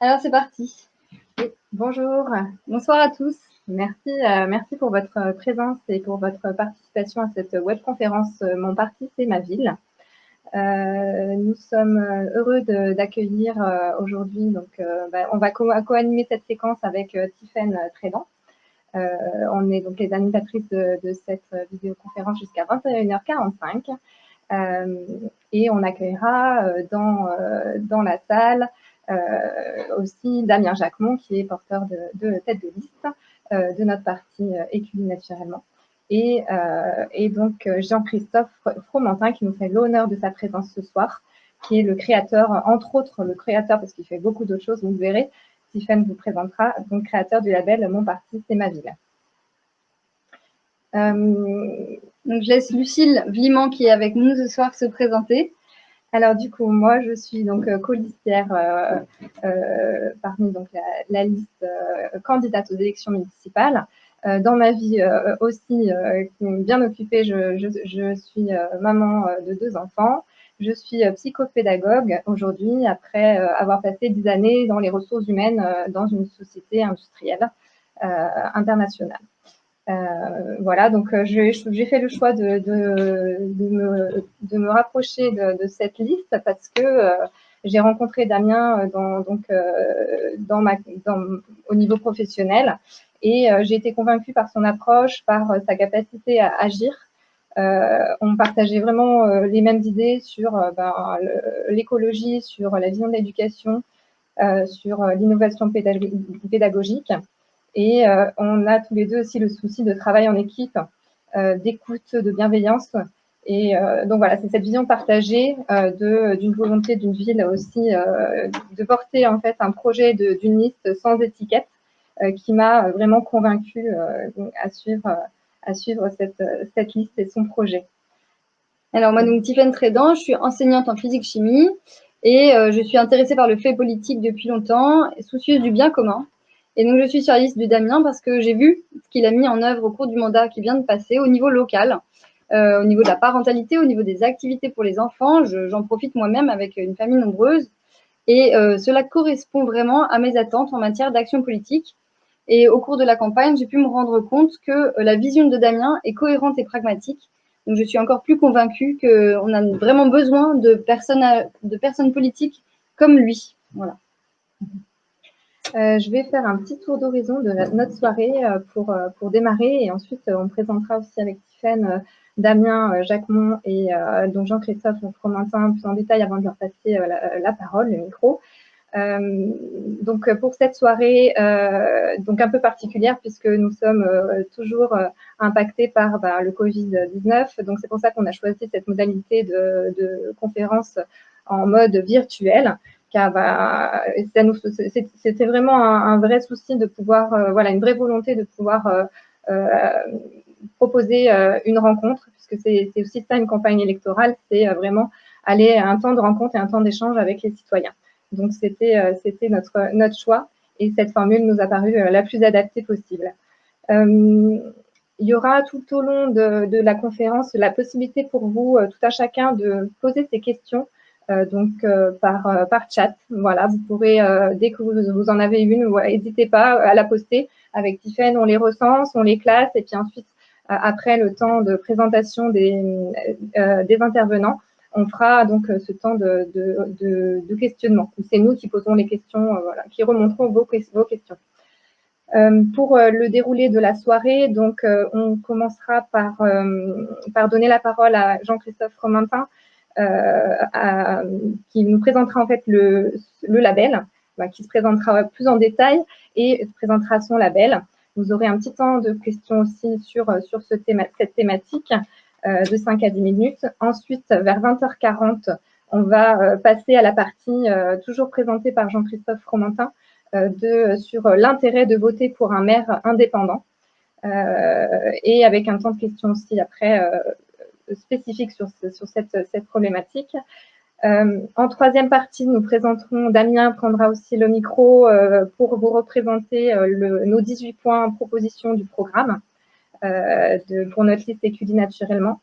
Alors c'est parti. Bonjour, bonsoir à tous. Merci pour votre présence et pour votre participation à cette webconférence Mon parti, c'est ma ville. Nous sommes heureux d'accueillir aujourd'hui, on va co-animer cette séquence avec Tiffaine Trédan. On est donc les animatrices de cette vidéoconférence jusqu'à 21h45 et on accueillera dans la salle aussi Damien Jacquemont, qui est porteur de tête de liste de notre parti Écully naturellement. Et donc Jean-Christophe Fromentin, qui nous fait l'honneur de sa présence ce soir, qui est le créateur, entre autres le créateur, parce qu'il fait beaucoup d'autres choses, vous le verrez, Tiffaine vous présentera, donc créateur du label Mon parti, c'est ma ville. Donc je laisse Lucille Vlimant, qui est avec nous ce soir, se présenter. Alors du coup, moi je suis donc colistière parmi donc la liste candidate aux élections municipales. Dans ma vie aussi bien occupée, je suis maman de 2 enfants. Je suis psychopédagogue aujourd'hui après avoir passé 10 années dans les ressources humaines dans une société industrielle internationale. Voilà, donc j'ai fait le choix de me rapprocher de cette liste parce que j'ai rencontré Damien au niveau professionnel et j'ai été convaincue par son approche, par sa capacité à agir. On partageait vraiment les mêmes idées sur l'écologie, sur la vision de l'éducation, sur l'innovation pédagogique. Et on a tous les deux aussi le souci de travail en équipe, d'écoute, de bienveillance. Et donc voilà, c'est cette vision partagée d'une volonté d'une ville aussi de porter en fait un projet d'une liste sans étiquette qui m'a vraiment convaincue à suivre cette liste et son projet. Alors moi, donc Tiffaine Trédan, je suis enseignante en physique-chimie et je suis intéressée par le fait politique depuis longtemps, soucieuse du bien commun. Et donc je suis sur la liste de Damien parce que j'ai vu ce qu'il a mis en œuvre au cours du mandat qui vient de passer au niveau local, au niveau de la parentalité, au niveau des activités pour les enfants. J'en profite moi-même avec une famille nombreuse et cela correspond vraiment à mes attentes en matière d'action politique. Et au cours de la campagne, j'ai pu me rendre compte que la vision de Damien est cohérente et pragmatique. Donc, je suis encore plus convaincue qu'on a vraiment besoin de personnes politiques comme lui. Voilà. Je vais faire un petit tour d'horizon de notre soirée pour démarrer et ensuite on présentera aussi avec Tiffaine Damien Jacquemont et donc Jean-Christophe Fromentin plus en détail avant de leur passer la parole, le micro. Donc pour cette soirée donc un peu particulière puisque nous sommes toujours impactés par le Covid-19. Donc c'est pour ça qu'on a choisi cette modalité de conférence en mode virtuel. Car c'était vraiment un vrai souci de pouvoir, voilà, une vraie volonté de pouvoir proposer une rencontre, puisque c'est aussi ça une campagne électorale, c'est vraiment aller à un temps de rencontre et un temps d'échange avec les citoyens. Donc c'était notre choix et cette formule nous a paru la plus adaptée possible. Il y aura tout au long de la conférence la possibilité pour vous, tout à chacun, de poser ses questions par chat. Voilà, vous pourrez, dès que vous en avez une, n'hésitez pas à la poster. Avec Tiffaine, on les recense, on les classe, et puis ensuite, après le temps de présentation des intervenants, on fera donc ce temps de questionnement. C'est nous qui posons les questions, voilà, qui remonteront vos questions. Pour le déroulé de la soirée, donc on commencera par donner la parole à Jean-Christophe Fromentin, qui nous présentera en fait le label, qui se présentera plus en détail et présentera son label. Vous aurez un petit temps de questions aussi sur cette thématique de 5 à 10 minutes. Ensuite, vers 20h40, on va passer à la partie toujours présentée par Jean-Christophe Fromentin sur l'intérêt de voter pour un maire indépendant et avec un temps de questions aussi après spécifique sur cette problématique. En troisième partie, nous présenterons, Damien prendra aussi le micro pour vous représenter nos 18 points propositions du programme pour notre liste Écully naturellement,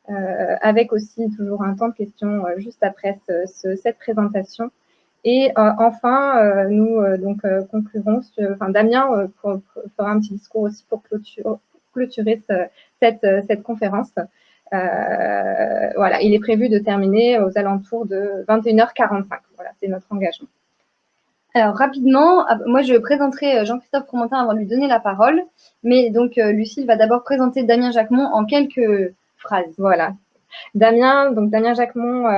avec aussi toujours un temps de questions juste après cette présentation. Et enfin, nous conclurons, Damien fera un petit discours aussi pour clôturer cette conférence. Voilà, il est prévu de terminer aux alentours de 21h45. Voilà, c'est notre engagement. Alors rapidement, moi je présenterai Jean-Christophe Fromentin avant de lui donner la parole, mais donc Lucile va d'abord présenter Damien Jacquemont en quelques phrases. Voilà. Damien Jacquemont,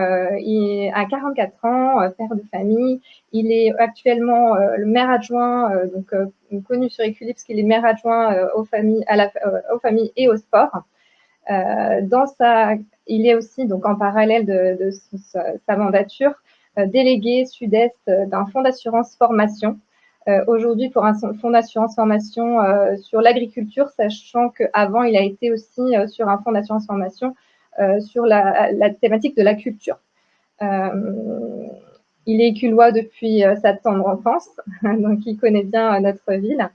il a 44 ans, père de famille. Il est actuellement le maire adjoint, connu sur Écully parce qu'il est maire adjoint aux familles et au sport. Il est aussi, donc en parallèle de sa mandature, délégué sud-est d'un fonds d'assurance formation. Aujourd'hui, pour un fonds d'assurance formation sur l'agriculture, sachant qu'avant, il a été aussi sur un fonds d'assurance formation sur la thématique de la culture. Il est écullois depuis sa tendre enfance, donc il connaît bien notre ville.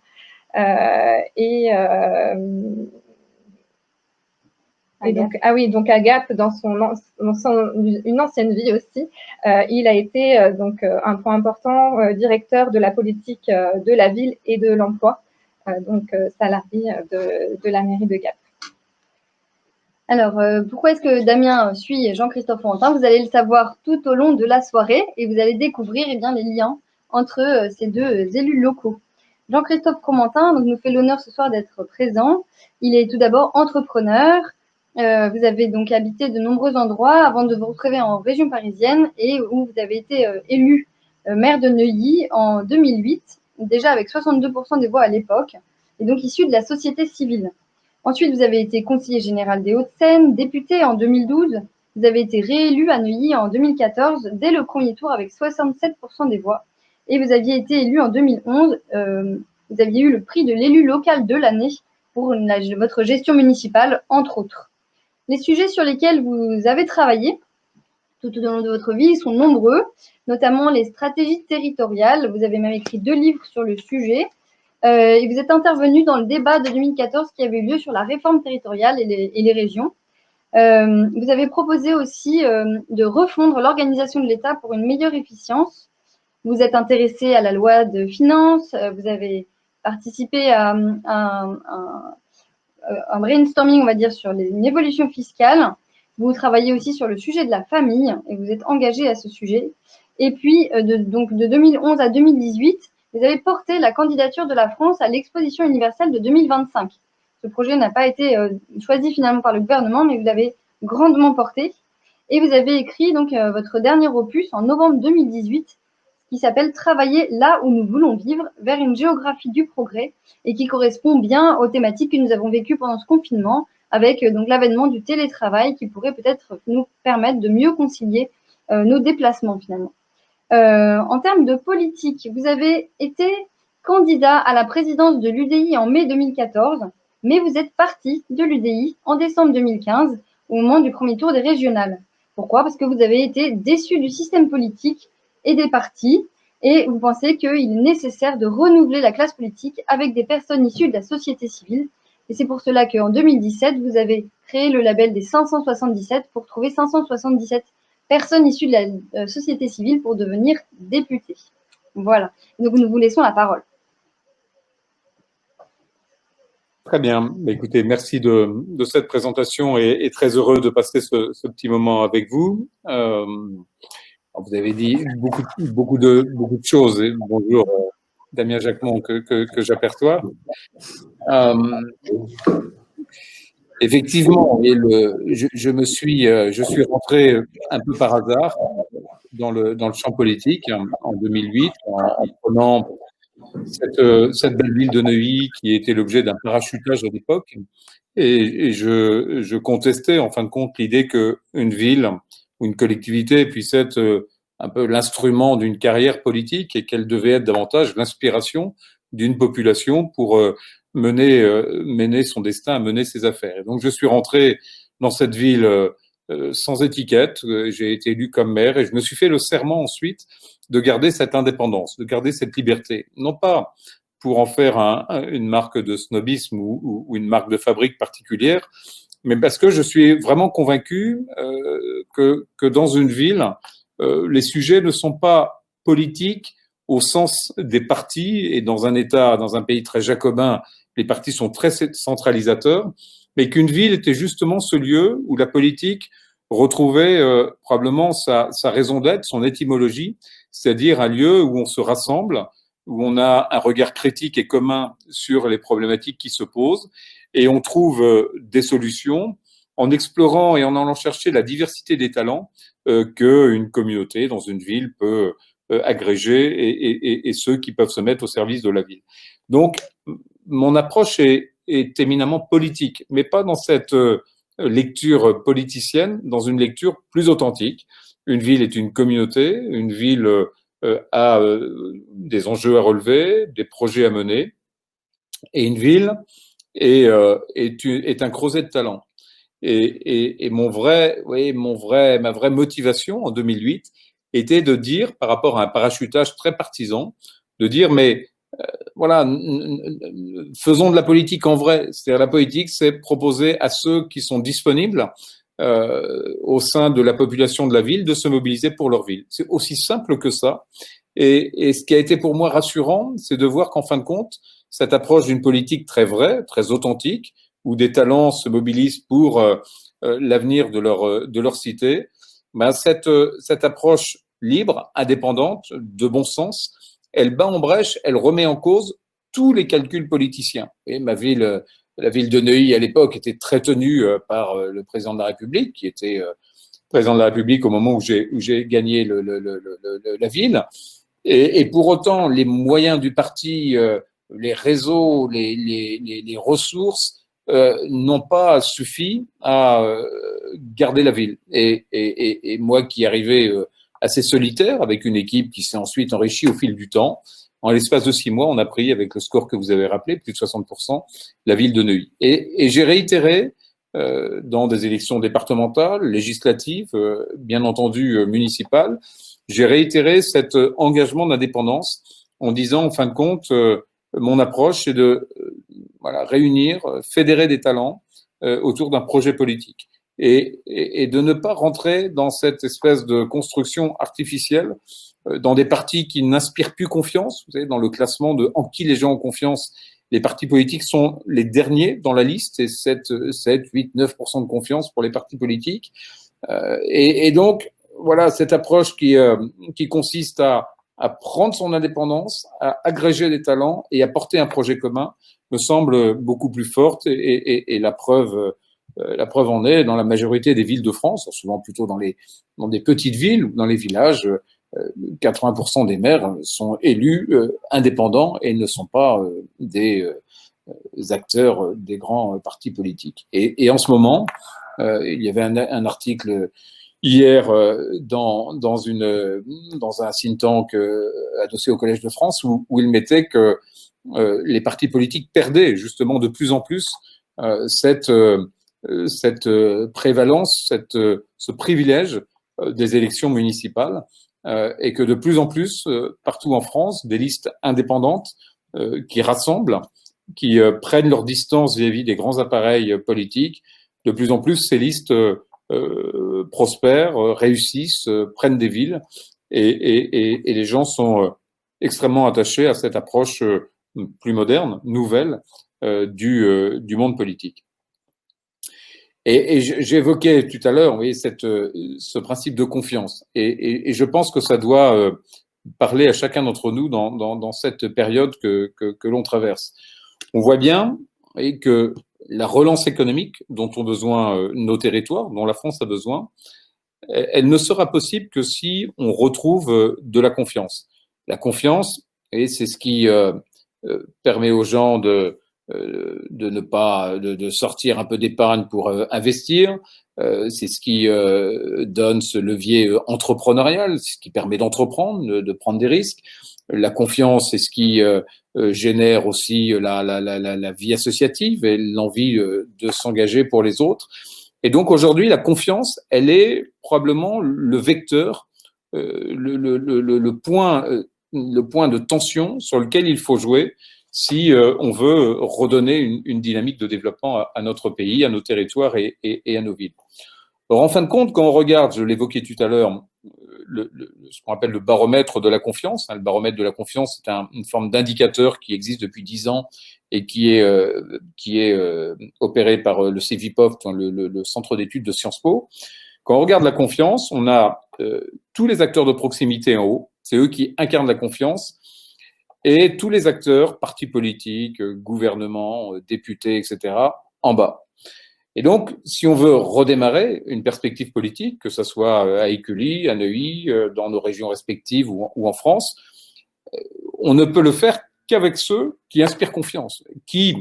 Donc à Gap, dans une ancienne vie aussi, il a été un point important, directeur de la politique de la ville et de l'emploi, salarié de la mairie de Gap. Alors, pourquoi est-ce que Damien suit Jean-Christophe Fromentin? Vous allez le savoir tout au long de la soirée et vous allez découvrir les liens entre ces deux élus locaux. Jean-Christophe Fromentin nous fait l'honneur ce soir d'être présent. Il est tout d'abord entrepreneur. Vous avez donc habité de nombreux endroits avant de vous retrouver en région parisienne et où vous avez été élu maire de Neuilly en 2008, déjà avec 62% des voix à l'époque, et donc issu de la société civile. Ensuite, vous avez été conseiller général des Hauts-de-Seine, député en 2012. Vous avez été réélu à Neuilly en 2014, dès le premier tour avec 67% des voix. Et vous aviez été élu en 2011. Vous aviez eu le prix de l'élu local de l'année pour votre gestion municipale, entre autres. Les sujets sur lesquels vous avez travaillé tout au long de votre vie sont nombreux, notamment les stratégies territoriales. Vous avez même écrit 2 livres sur le sujet. Et vous êtes intervenu dans le débat de 2014 qui avait eu lieu sur la réforme territoriale et les régions. Vous avez proposé aussi de refondre l'organisation de l'État pour une meilleure efficience. Vous êtes intéressé à la loi de finances. Vous avez participé à un brainstorming, on va dire, sur une évolution fiscale. Vous travaillez aussi sur le sujet de la famille et vous êtes engagé à ce sujet. Et puis, de 2011 à 2018, vous avez porté la candidature de la France à l'exposition universelle de 2025. Ce projet n'a pas été choisi finalement par le gouvernement, mais vous l'avez grandement porté. Et vous avez écrit donc votre dernier opus en novembre 2018, qui s'appelle « Travailler là où nous voulons vivre, vers une géographie du progrès » et qui correspond bien aux thématiques que nous avons vécues pendant ce confinement, avec donc l'avènement du télétravail qui pourrait peut-être nous permettre de mieux concilier nos déplacements finalement. En termes de politique, vous avez été candidat à la présidence de l'UDI en mai 2014, mais vous êtes parti de l'UDI en décembre 2015, au moment du premier tour des régionales. Pourquoi? Parce que vous avez été déçu du système politique et des partis, et vous pensez qu'il est nécessaire de renouveler la classe politique avec des personnes issues de la société civile. Et c'est pour cela qu'en 2017, vous avez créé le label des 577 pour trouver 577 personnes issues de la société civile pour devenir députés. Voilà. Donc, nous vous laissons la parole. Très bien. Écoutez, merci de cette présentation et très heureux de passer ce petit moment avec vous. Vous avez dit beaucoup de choses. Et bonjour, Damien Jacquemont, que j'aperçois. Effectivement, et je suis rentré un peu par hasard dans le champ politique en 2008 en prenant cette belle ville de Neuilly qui était l'objet d'un parachutage à l'époque. Et je contestais en fin de compte l'idée qu'une ville ou une collectivité puisse être un peu l'instrument d'une carrière politique et qu'elle devait être davantage l'inspiration d'une population pour mener son destin, mener ses affaires. Et donc je suis rentré dans cette ville sans étiquette, j'ai été élu comme maire et je me suis fait le serment ensuite de garder cette indépendance, de garder cette liberté, non pas pour en faire une marque de snobisme ou une marque de fabrique particulière, mais parce que je suis vraiment convaincu que dans une ville, les sujets ne sont pas politique au sens des partis, et dans un pays très jacobin, les partis sont très centralisateurs, mais qu'une ville était justement ce lieu où la politique retrouvait probablement sa raison d'être, son étymologie, c'est-à-dire un lieu où on se rassemble, où on a un regard critique et commun sur les problématiques qui se posent, et on trouve des solutions en explorant et en allant chercher la diversité des talents qu'une communauté dans une ville peut agréger et ceux qui peuvent se mettre au service de la ville. Donc, mon approche est éminemment politique, mais pas dans cette lecture politicienne, dans une lecture plus authentique. Une ville est une communauté, une ville a des enjeux à relever, des projets à mener, et une ville est un creuset de talents. Et ma vraie motivation en 2008 était de dire, par rapport à un parachutage très partisan, de dire, mais voilà, faisons de la politique en vrai. C'est-à-dire la politique, c'est proposer à ceux qui sont disponibles au sein de la population de la ville de se mobiliser pour leur ville. C'est aussi simple que ça. Et ce qui a été pour moi rassurant, c'est de voir qu'en fin de compte, cette approche d'une politique très vraie, très authentique, où des talents se mobilisent pour l'avenir de leur cité, ben cette approche libre, indépendante, de bon sens, elle bat en brèche, elle remet en cause tous les calculs politiciens. Et la ville de Neuilly à l'époque était très tenue par le président de la République, qui était président de la République au moment où j'ai gagné la ville. Et pour autant, les moyens du parti, les réseaux, les ressources n'ont pas suffi à garder la ville. Et moi qui arrivais assez solitaire, avec une équipe qui s'est ensuite enrichie au fil du temps, en l'espace de 6 mois, on a pris, avec le score que vous avez rappelé, plus de 60%, la ville de Neuilly. Et j'ai réitéré dans des élections départementales, législatives, bien entendu municipales, j'ai réitéré cet engagement d'indépendance en disant, en fin de compte, mon approche, c'est de réunir, fédérer des talents autour d'un projet politique et de ne pas rentrer dans cette espèce de construction artificielle, dans des partis qui n'inspirent plus confiance. Vous savez, dans le classement de en qui les gens ont confiance, les partis politiques sont les derniers dans la liste, c'est 7, 8, 9% de confiance pour les partis politiques. Et donc, voilà, cette approche qui consiste à prendre son indépendance, à agréger des talents et à porter un projet commun me semble beaucoup plus forte et la preuve en est dans la majorité des villes de France, souvent plutôt dans des petites villes ou dans les villages, 80% des maires sont élus indépendants et ne sont pas des acteurs des grands partis politiques. Et en ce moment, il y avait un article hier dans un think tank adossé au Collège de France où il mettait que les partis politiques perdaient justement de plus en plus cette prévalence, ce privilège des élections municipales et que de plus en plus, partout en France, des listes indépendantes qui rassemblent, qui prennent leur distance vis-à-vis des grands appareils politiques, de plus en plus ces listes prospèrent, réussissent, prennent des villes et les gens sont extrêmement attachés à cette approche plus moderne, nouvelle du monde politique. Et j'évoquais tout à l'heure, vous voyez, ce principe de confiance. Et je pense que ça doit parler à chacun d'entre nous dans cette période que l'on traverse. On voit bien que la relance économique dont ont besoin nos territoires, dont la France a besoin, elle ne sera possible que si on retrouve de la confiance. La confiance, et c'est ce qui permet aux gens de sortir un peu d'épargne pour investir. C'est ce qui donne ce levier entrepreneurial, ce qui permet d'entreprendre, de prendre des risques. La confiance, c'est ce qui génère aussi la vie associative et l'envie de s'engager pour les autres. Et donc aujourd'hui, la confiance, elle est probablement le vecteur, le point de tension sur lequel il faut jouer si on veut redonner une dynamique de développement à notre pays, à nos territoires et à nos villes. Alors, en fin de compte, quand on regarde, je l'évoquais tout à l'heure, ce qu'on appelle le baromètre de la confiance. Le baromètre de la confiance, c'est une forme d'indicateur qui existe depuis 10 ans et qui est opéré par le CEVIPOF, le centre d'études de Sciences Po. Quand on regarde la confiance, on a tous les acteurs de proximité en haut, c'est eux qui incarnent la confiance, et tous les acteurs, partis politiques, gouvernements, députés, etc., en bas. Et donc, si on veut redémarrer une perspective politique, que ce soit à Écully, à Neuilly, dans nos régions respectives ou en France, on ne peut le faire qu'avec ceux qui inspirent confiance, qui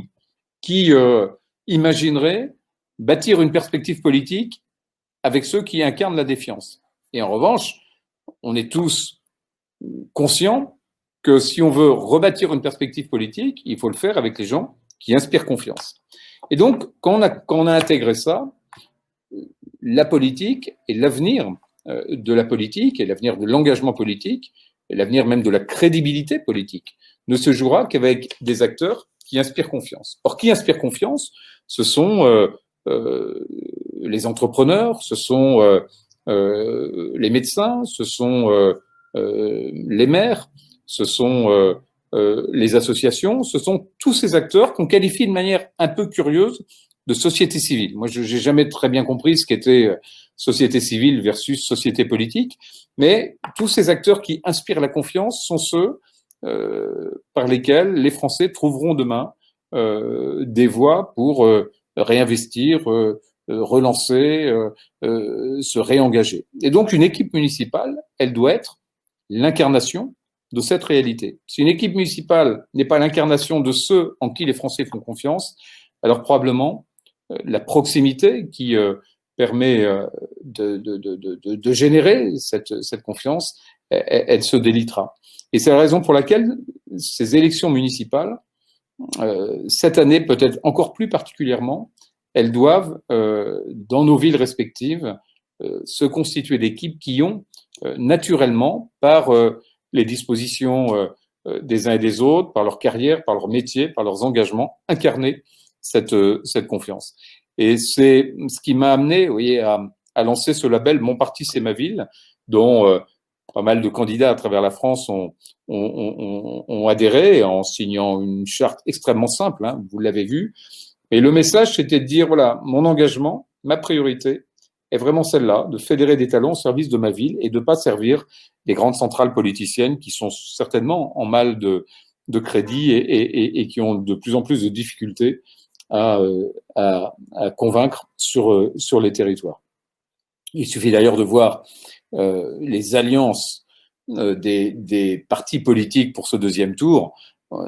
imagineraient bâtir une perspective politique avec ceux qui incarnent la défiance. Et en revanche, on est tous conscients que si on veut rebâtir une perspective politique, il faut le faire avec les gens qui inspirent confiance. Et donc, quand on a intégré ça, la politique et l'avenir de la politique et l'avenir de l'engagement politique et l'avenir même de la crédibilité politique ne se jouera qu'avec des acteurs qui inspirent confiance. Or, qui inspirent confiance, ce sont les entrepreneurs, ce sont les médecins, ce sont les maires, ce sont les associations, ce sont tous ces acteurs qu'on qualifie de manière un peu curieuse de société civile. Moi, je n'ai jamais très bien compris ce qu'était société civile versus société politique, mais tous ces acteurs qui inspirent la confiance sont ceux par lesquels les Français trouveront demain des voies pour réinvestir, relancer, se réengager. Et donc, une équipe municipale, elle doit être l'incarnation de cette réalité. Si une équipe municipale n'est pas l'incarnation de ceux en qui les Français font confiance, alors probablement la proximité qui permet de générer cette confiance, elle se délitera. Et c'est la raison pour laquelle ces élections municipales, cette année peut-être encore plus particulièrement, elles doivent, dans nos villes respectives, se constituer d'équipes qui ont naturellement, par les dispositions des uns et des autres, par leur carrière, par leur métier, par leurs engagements, incarner cette confiance. Et c'est ce qui m'a amené, vous voyez, à lancer ce label « Mon parti, c'est ma ville », dont pas mal de candidats à travers la France ont adhéré en signant une charte extrêmement simple, hein, vous l'avez vu. Et le message, c'était de dire, voilà, mon engagement, ma priorité est vraiment celle-là, de fédérer des talents au service de ma ville et de ne pas servir les grandes centrales politiciennes qui sont certainement en mal de crédit et qui ont de plus en plus de difficultés à convaincre sur les territoires. Il suffit d'ailleurs de voir les alliances des partis politiques pour ce deuxième tour,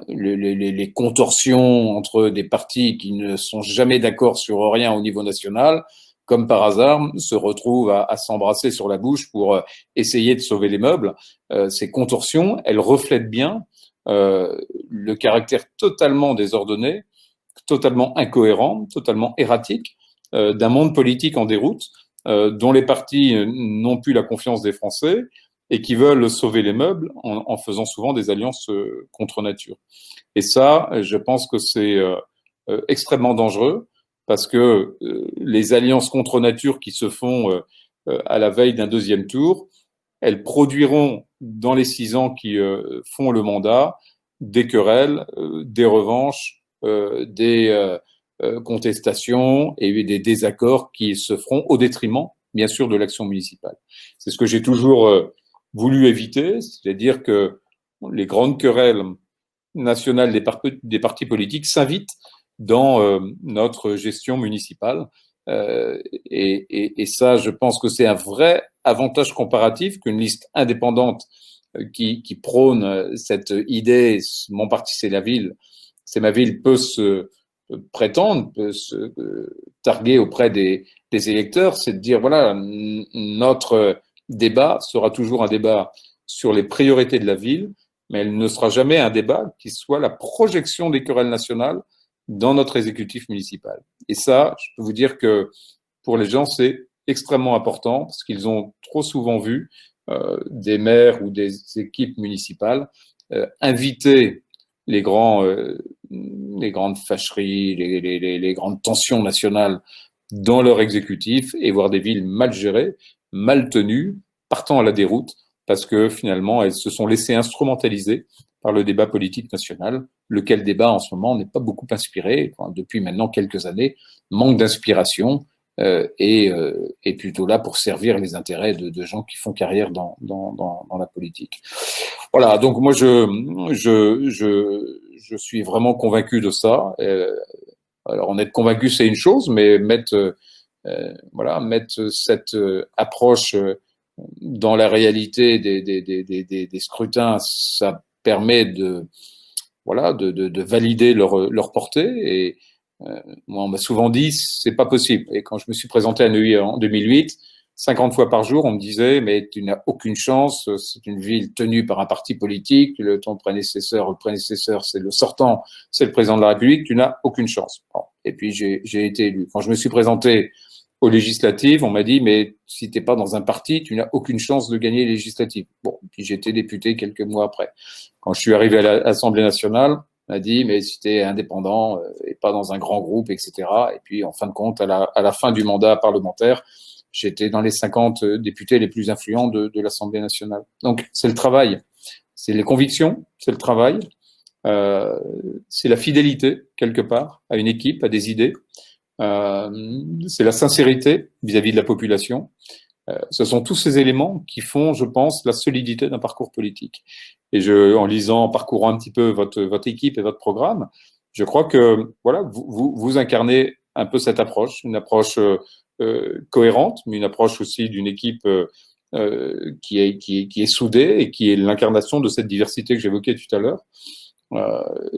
les contorsions entre des partis qui ne sont jamais d'accord sur rien au niveau national, comme par hasard, se retrouvent à s'embrasser sur la bouche pour essayer de sauver les meubles. Ces contorsions, elles reflètent bien le caractère totalement désordonné, totalement incohérent, totalement erratique d'un monde politique en déroute, dont les partis n'ont plus la confiance des Français et qui veulent sauver les meubles en faisant souvent des alliances contre nature. Et ça, je pense que c'est extrêmement dangereux parce que les alliances contre nature qui se font à la veille d'un deuxième tour, elles produiront dans les 6 ans qui font le mandat des querelles, des revanches, des contestations et des désaccords qui se feront au détriment, bien sûr, de l'action municipale. C'est ce que j'ai toujours voulu éviter, c'est-à-dire que les grandes querelles nationales des partis politiques s'invitent dans notre gestion municipale. Et ça, je pense que c'est un vrai avantage comparatif qu'une liste indépendante qui prône cette idée, mon parti c'est la ville, c'est ma ville, peut se prétendre, peut se targuer auprès des électeurs, c'est de dire, voilà, notre débat sera toujours un débat sur les priorités de la ville, mais elle ne sera jamais un débat qui soit la projection des querelles nationales dans notre exécutif municipal. Et ça, je peux vous dire que pour les gens, c'est extrêmement important parce qu'ils ont trop souvent vu des maires ou des équipes municipales inviter les grandes fâcheries, les grandes tensions nationales dans leur exécutif et voir des villes mal gérées, mal tenues, partant à la déroute, parce que finalement, elles se sont laissées instrumentaliser par le débat politique national, lequel débat en ce moment n'est pas beaucoup inspiré, enfin, depuis maintenant quelques années, manque d'inspiration et plutôt là pour servir les intérêts de gens qui font carrière dans la politique. Voilà, donc moi je suis vraiment convaincu de ça. Alors en être convaincu c'est une chose, mais mettre cette approche dans la réalité des scrutins, ça permet de valider leur portée. Et moi, on m'a souvent dit, c'est pas possible. Et quand je me suis présenté à Neuilly en 2008, 50 fois par jour, on me disait, mais tu n'as aucune chance, c'est une ville tenue par un parti politique, ton prédécesseur, c'est le sortant, c'est le président de la République, tu n'as aucune chance. Bon. Et puis, j'ai été élu. Quand je me suis présenté aux législatives, on m'a dit, mais si t'es pas dans un parti, tu n'as aucune chance de gagner les législatives. Bon, puis j'ai été député quelques mois après. Quand je suis arrivé à l'Assemblée nationale, on m'a dit, mais si t'es indépendant et pas dans un grand groupe, etc. Et puis, en fin de compte, à la fin du mandat parlementaire, j'étais dans les 50 députés les plus influents de l'Assemblée nationale. Donc, c'est le travail, c'est les convictions, c'est le travail, c'est la fidélité, quelque part, à une équipe, à des idées. C'est la sincérité vis-à-vis de la population. Ce sont tous ces éléments qui font, je pense, la solidité d'un parcours politique. Et en lisant, en parcourant un petit peu votre équipe et votre programme, je crois que voilà, vous incarnez un peu cette approche, une approche cohérente, mais une approche aussi d'une équipe qui est soudée et qui est l'incarnation de cette diversité que j'évoquais tout à l'heure.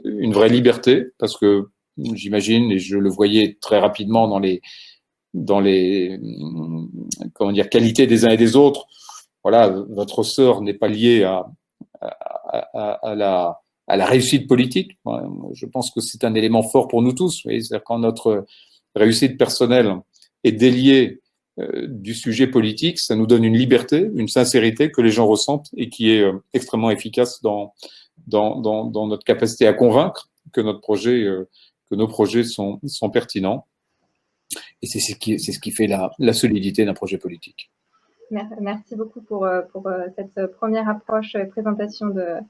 Une vraie liberté, parce que j'imagine, et je le voyais très rapidement dans les comment dire, qualités des uns et des autres. Voilà, votre sort n'est pas lié à la réussite politique. Je pense que c'est un élément fort pour nous tous. C'est-à-dire quand notre réussite personnelle est déliée du sujet politique, ça nous donne une liberté, une sincérité que les gens ressentent et qui est extrêmement efficace dans notre capacité à convaincre que nos projets sont pertinents. Et c'est ce qui fait la solidité d'un projet politique. Merci beaucoup pour cette première approche et présentation de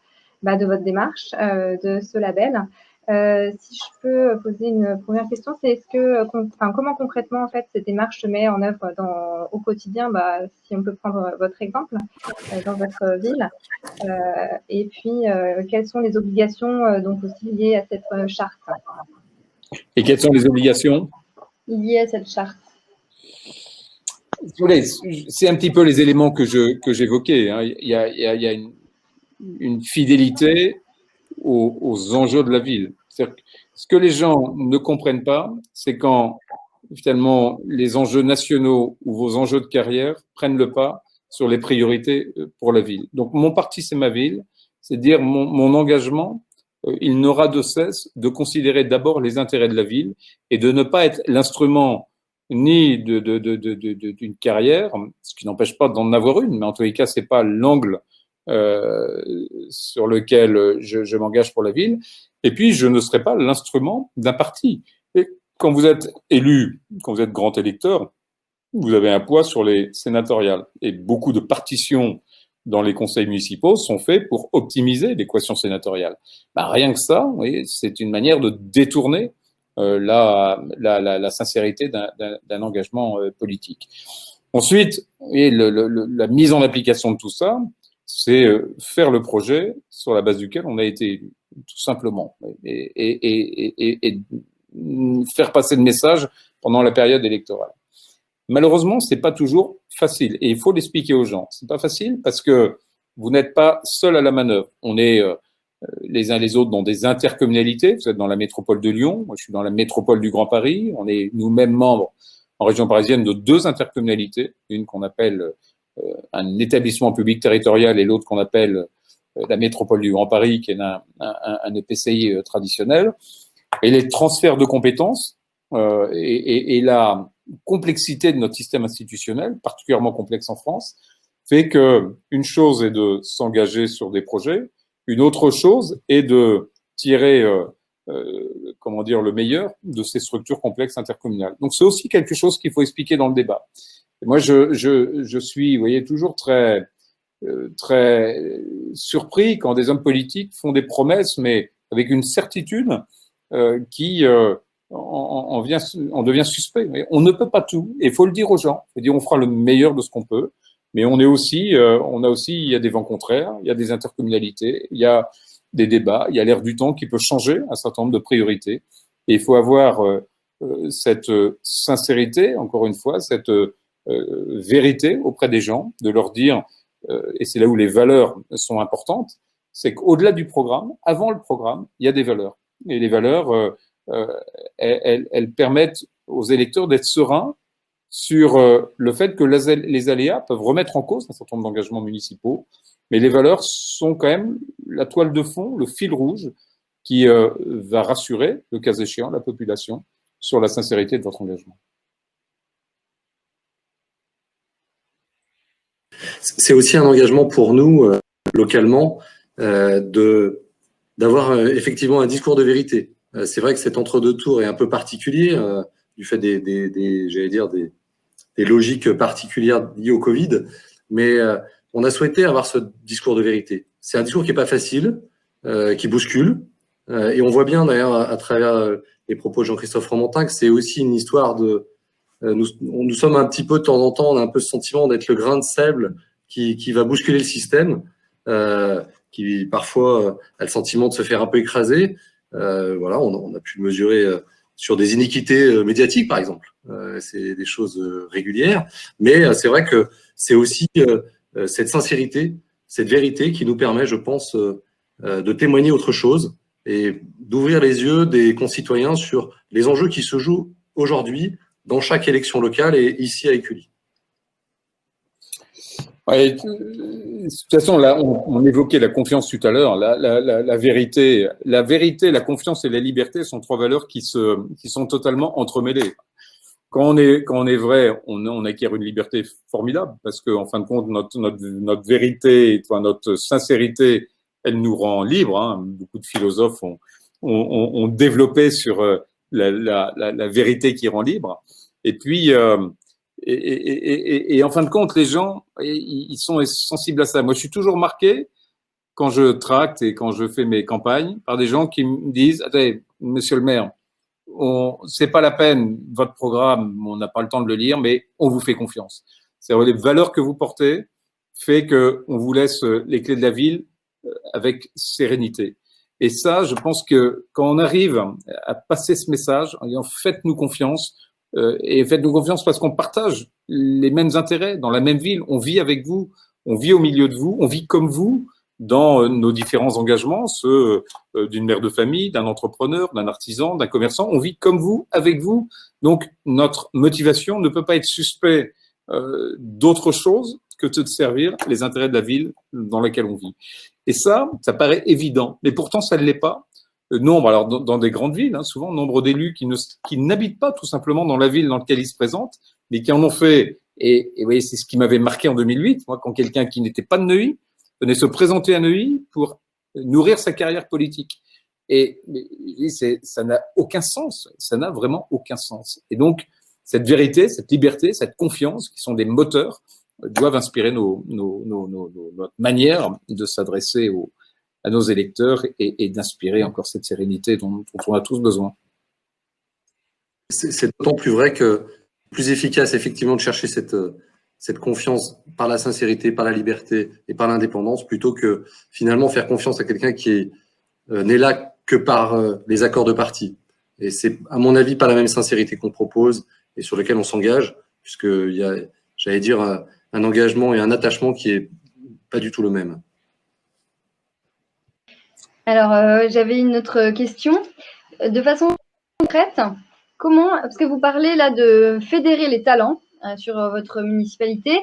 votre démarche, de ce label. Si je peux poser une première question, c'est comment concrètement en fait cette démarche se met en œuvre au quotidien, si on peut prendre votre exemple dans votre ville, et puis quelles sont les obligations donc aussi liées à cette charte. Et quelles sont les obligations liées à cette charte? C'est un petit peu les éléments que j'évoquais. Hein. Il y a une fidélité aux enjeux de la ville. Ce que les gens ne comprennent pas, c'est quand finalement les enjeux nationaux ou vos enjeux de carrière prennent le pas sur les priorités pour la ville. Donc mon parti, c'est ma ville, c'est dire mon engagement, il n'aura de cesse de considérer d'abord les intérêts de la ville et de ne pas être l'instrument ni d'une carrière, ce qui n'empêche pas d'en avoir une, mais en tous les cas, c'est pas l'angle sur lequel je m'engage pour la ville. Et puis, je ne serai pas l'instrument d'un parti. Et quand vous êtes élu, quand vous êtes grand électeur, vous avez un poids sur les sénatoriales. Et beaucoup de partitions dans les conseils municipaux sont faits pour optimiser l'équation sénatoriale. Rien que ça, vous voyez, c'est une manière de détourner la sincérité d'un engagement politique. Ensuite, la mise en application de tout ça, c'est faire le projet sur la base duquel on a été élu, tout simplement, et faire passer le message pendant la période électorale. Malheureusement, c'est pas toujours facile, et il faut l'expliquer aux gens. C'est pas facile parce que vous n'êtes pas seul à la manœuvre. On est les uns les autres dans des intercommunalités. Vous êtes dans la métropole de Lyon, moi je suis dans la métropole du Grand Paris. On est nous-mêmes membres en région parisienne de 2 intercommunalités, une qu'on appelle un établissement public territorial et l'autre qu'on appelle la métropole du Grand Paris, qui est un EPCI traditionnel. Et les transferts de compétences et la complexité de notre système institutionnel, particulièrement complexe en France, fait que une chose est de s'engager sur des projets, une autre chose est de tirer comment dire, le meilleur de ces structures complexes intercommunales. Donc, c'est aussi quelque chose qu'il faut expliquer dans le débat. Et moi, je suis, vous voyez, toujours très surpris quand des hommes politiques font des promesses, mais avec une certitude qui en devient suspect. Mais on ne peut pas tout, et il faut le dire aux gens. Il faut dire, on fera le meilleur de ce qu'on peut, mais on a aussi, il y a des vents contraires, il y a des intercommunalités, il y a des débats, il y a l'air du temps qui peut changer un certain nombre de priorités, et il faut avoir cette sincérité, encore une fois, cette vérité auprès des gens, de leur dire, et c'est là où les valeurs sont importantes, c'est qu'au-delà du programme, avant le programme, il y a des valeurs. Et les valeurs, elles permettent aux électeurs d'être sereins sur le fait que les aléas peuvent remettre en cause un certain nombre d'engagements municipaux, mais les valeurs sont quand même la toile de fond, le fil rouge qui va rassurer, le cas échéant, la population sur la sincérité de votre engagement. C'est aussi un engagement pour nous, localement, d'avoir effectivement un discours de vérité. C'est vrai que cet entre-deux tours est un peu particulier, du fait j'allais dire, des logiques particulières liées au Covid, mais on a souhaité avoir ce discours de vérité. C'est un discours qui n'est pas facile, qui bouscule, et on voit bien d'ailleurs à travers les propos de Jean-Christophe Romantin que c'est aussi une histoire de... Nous sommes un petit peu, de temps en temps, on a un peu ce sentiment d'être le grain de sable qui va bousculer le système, qui parfois a le sentiment de se faire un peu écraser. Voilà, on a pu le mesurer sur des iniquités médiatiques, par exemple. C'est des choses régulières, mais c'est vrai que c'est aussi cette sincérité, cette vérité qui nous permet, je pense, de témoigner autre chose et d'ouvrir les yeux des concitoyens sur les enjeux qui se jouent aujourd'hui dans chaque élection locale et ici à Écully. Ouais, de toute façon, là, on évoquait la confiance tout à l'heure. La vérité, la confiance et la liberté sont trois valeurs qui sont totalement entremêlées. Quand on est vrai, on acquiert une liberté formidable parce que, en fin de compte, notre vérité, notre sincérité, elle nous rend libres. Hein. Beaucoup de philosophes ont développé sur la vérité qui rend libre. Et puis, et en fin de compte, les gens, ils sont sensibles à ça. Moi, je suis toujours marqué quand je tracte et quand je fais mes campagnes par des gens qui me disent, attendez, monsieur le maire, c'est pas la peine, votre programme, on n'a pas le temps de le lire, mais on vous fait confiance. C'est-à-dire les valeurs que vous portez fait que on vous laisse les clés de la ville avec sérénité. Et ça, je pense que quand on arrive à passer ce message en disant faites-nous confiance, et faites-nous confiance parce qu'on partage les mêmes intérêts dans la même ville, on vit avec vous, on vit au milieu de vous, on vit comme vous dans nos différents engagements, ceux d'une mère de famille, d'un entrepreneur, d'un artisan, d'un commerçant, on vit comme vous, avec vous. Donc notre motivation ne peut pas être suspect d'autre chose que de servir les intérêts de la ville dans laquelle on vit. Et ça paraît évident, mais pourtant ça ne l'est pas. Nombre, alors dans des grandes villes, hein, souvent nombre d'élus qui n'habitent pas tout simplement dans la ville dans laquelle ils se présentent, mais qui en ont fait. Et vous voyez, c'est ce qui m'avait marqué en 2008, moi, quand quelqu'un qui n'était pas de Neuilly venait se présenter à Neuilly pour nourrir sa carrière politique. Et ça n'a aucun sens, ça n'a vraiment aucun sens. Et donc, cette vérité, cette liberté, cette confiance, qui sont des moteurs, doivent inspirer notre manière de s'adresser à nos électeurs et d'inspirer encore cette sérénité dont on a tous besoin. C'est d'autant plus vrai que plus efficace effectivement de chercher cette confiance par la sincérité, par la liberté et par l'indépendance, plutôt que finalement faire confiance à quelqu'un qui n'est là que par les accords de parti. Et c'est, à mon avis, pas la même sincérité qu'on propose et sur lequel on s'engage, puisqu'il y a, j'allais dire, un engagement et un attachement qui est pas du tout le même. Alors, j'avais une autre question. De façon concrète, comment, parce que vous parlez là de fédérer les talents sur votre municipalité,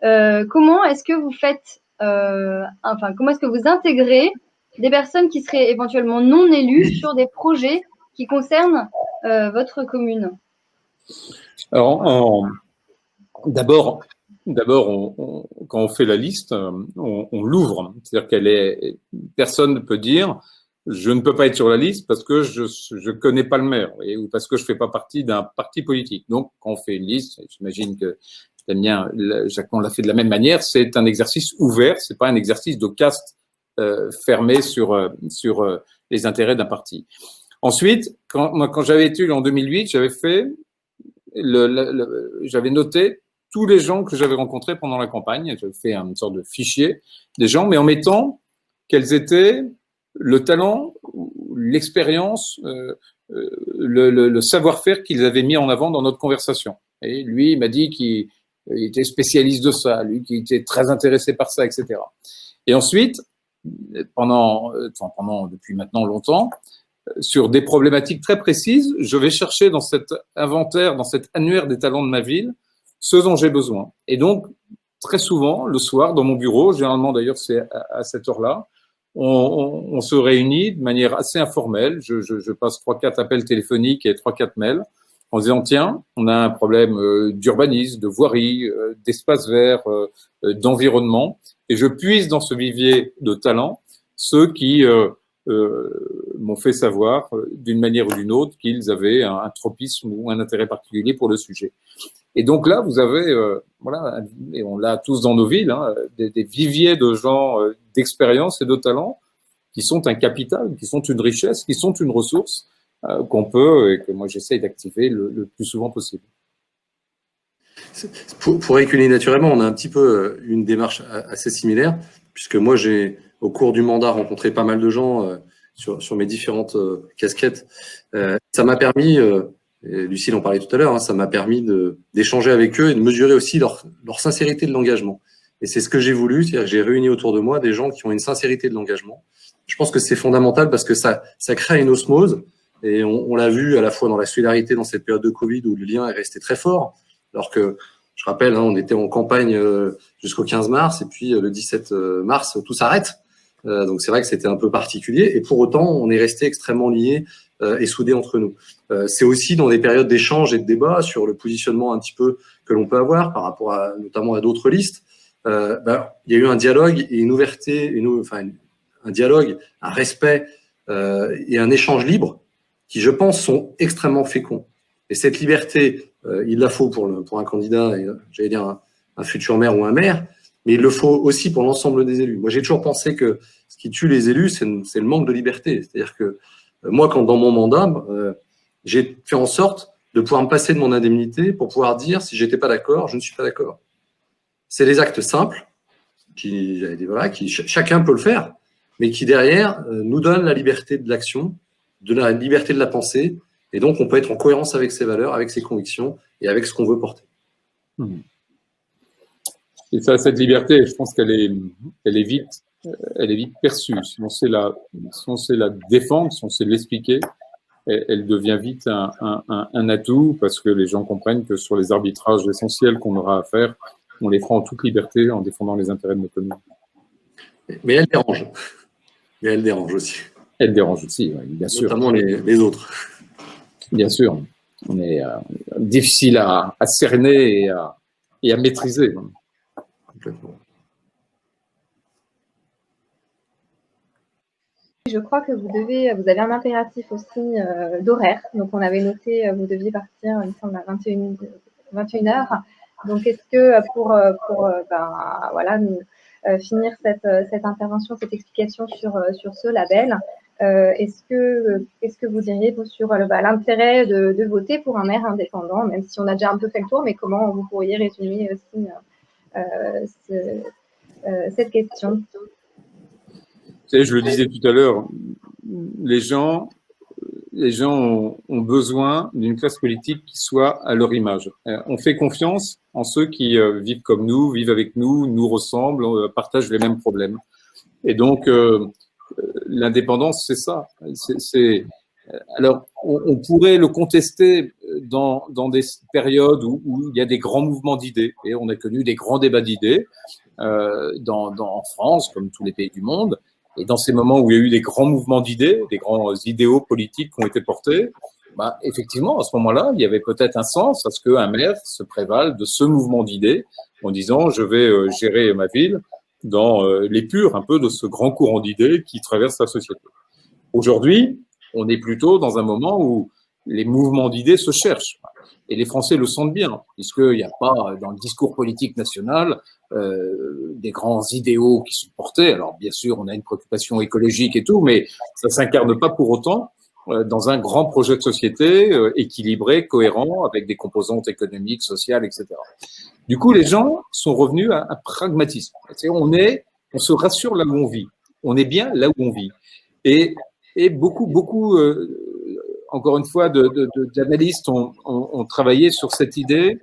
comment est-ce que vous faites, comment est-ce que vous intégrez des personnes qui seraient éventuellement non élues sur des projets qui concernent votre commune? Alors, d'abord, quand on fait la liste, on l'ouvre. C'est-à-dire personne ne peut dire je ne peux pas être sur la liste parce que je ne connais pas le maire ou parce que je ne fais pas partie d'un parti politique. Donc, quand on fait une liste, j'imagine que Damien, Jacques, on l'a fait de la même manière, c'est un exercice ouvert, c'est pas un exercice de caste fermé sur les intérêts d'un parti. Ensuite, quand j'avais été élu en 2008, j'avais fait j'avais noté tous les gens que j'avais rencontrés pendant la campagne. J'avais fait une sorte de fichier des gens, mais en mettant quels étaient le talent, l'expérience, le savoir-faire qu'ils avaient mis en avant dans notre conversation. Et lui, il m'a dit qu'il était spécialiste de ça, lui qui était très intéressé par ça, etc. Et ensuite, depuis maintenant longtemps, sur des problématiques très précises, je vais chercher dans cet inventaire, dans cet annuaire des talents de ma ville, ce dont j'ai besoin. Et donc, très souvent, le soir, dans mon bureau, généralement d'ailleurs c'est à cette heure-là, on se réunit de manière assez informelle. Je passe 3-4 appels téléphoniques et 3-4 mails en disant, tiens, on a un problème d'urbanisme, de voirie, d'espace vert, d'environnement. Et je puise dans ce vivier de talents ceux qui m'ont fait savoir d'une manière ou d'une autre qu'ils avaient un tropisme ou un intérêt particulier pour le sujet. Et donc là, vous avez, voilà, et on l'a tous dans nos villes, hein, des viviers de gens d'expérience et de talent qui sont un capital, qui sont une richesse, qui sont une ressource qu'on peut et que moi j'essaye d'activer le plus souvent possible. Pour éculer naturellement, on a un petit peu une démarche assez similaire, puisque moi j'ai au cours du mandat rencontré pas mal de gens sur mes différentes casquettes. Ça m'a permis, et Lucille en parlait tout à l'heure, hein, ça m'a permis d'échanger avec eux et de mesurer aussi leur sincérité de l'engagement. Et c'est ce que j'ai voulu, c'est-à-dire que j'ai réuni autour de moi des gens qui ont une sincérité de l'engagement. Je pense que c'est fondamental parce que ça crée une osmose et on l'a vu à la fois dans la solidarité dans cette période de Covid où le lien est resté très fort, alors que je rappelle, hein, on était en campagne jusqu'au 15 mars et puis le 17 mars, tout s'arrête. Donc c'est vrai que c'était un peu particulier et pour autant, on est resté extrêmement liés et soudés entre nous. C'est aussi dans des périodes d'échange et de débat sur le positionnement un petit peu que l'on peut avoir par rapport notamment à d'autres listes. Il y a eu un dialogue et une ouverture, un dialogue, un respect et un échange libre qui, je pense, sont extrêmement féconds. Et cette liberté, il la faut pour un candidat, et j'allais dire un futur maire ou un maire, mais il le faut aussi pour l'ensemble des élus. Moi, j'ai toujours pensé que ce qui tue les élus, c'est le manque de liberté. C'est-à-dire que moi, quand dans mon mandat, j'ai fait en sorte de pouvoir me passer de mon indemnité pour pouvoir dire si j'étais pas d'accord, je ne suis pas d'accord. C'est des actes simples qui chacun peut le faire, mais qui derrière nous donnent la liberté de l'action, de la liberté de la pensée, et donc on peut être en cohérence avec ses valeurs, avec ses convictions et avec ce qu'on veut porter. Et ça, cette liberté, je pense qu'elle est vite perçue. Si on sait la défendre, si on sait l'expliquer, elle devient vite un atout parce que les gens comprennent que sur les arbitrages essentiels qu'on aura à faire, on les fera en toute liberté en défendant les intérêts de nos communes. Mais elle dérange. Mais elle dérange aussi. Elle dérange aussi, oui, bien sûr. Notamment les autres. Bien sûr. On est difficile à cerner et à maîtriser. Complètement. Je crois que vous avez un impératif aussi d'horaire. Donc, on avait noté, vous deviez partir, il me semble, à 21h. Donc, est-ce que pour finir cette intervention, cette explication sur ce label, est-ce que vous diriez vous, sur l'intérêt de voter pour un maire indépendant, même si on a déjà un peu fait le tour, mais comment vous pourriez résumer aussi cette question? Vous savez, je le disais tout à l'heure, les gens ont besoin d'une classe politique qui soit à leur image. On fait confiance en ceux qui vivent comme nous, vivent avec nous, nous ressemblent, partagent les mêmes problèmes. Et donc, l'indépendance, c'est ça. Alors, on pourrait le contester dans des périodes où il y a des grands mouvements d'idées. Et on a connu des grands débats d'idées en France, comme tous les pays du monde. Et dans ces moments où il y a eu des grands mouvements d'idées, des grands idéaux politiques qui ont été portés, effectivement, à ce moment-là, il y avait peut-être un sens à ce qu'un maire se prévale de ce mouvement d'idées en disant « je vais gérer ma ville » dans l'épure un peu de ce grand courant d'idées qui traverse la société. Aujourd'hui, on est plutôt dans un moment où les mouvements d'idées se cherchent. Et les Français le sentent bien, puisqu'il n'y a pas dans le discours politique national des grands idéaux qui sont portés. Alors bien sûr, on a une préoccupation écologique et tout, mais ça ne s'incarne pas pour autant dans un grand projet de société équilibré, cohérent, avec des composantes économiques, sociales, etc. Du coup, les gens sont revenus à un pragmatisme. On se rassure là où on vit. On est bien là où on vit. Et beaucoup, encore une fois, d'analystes ont travaillé sur cette idée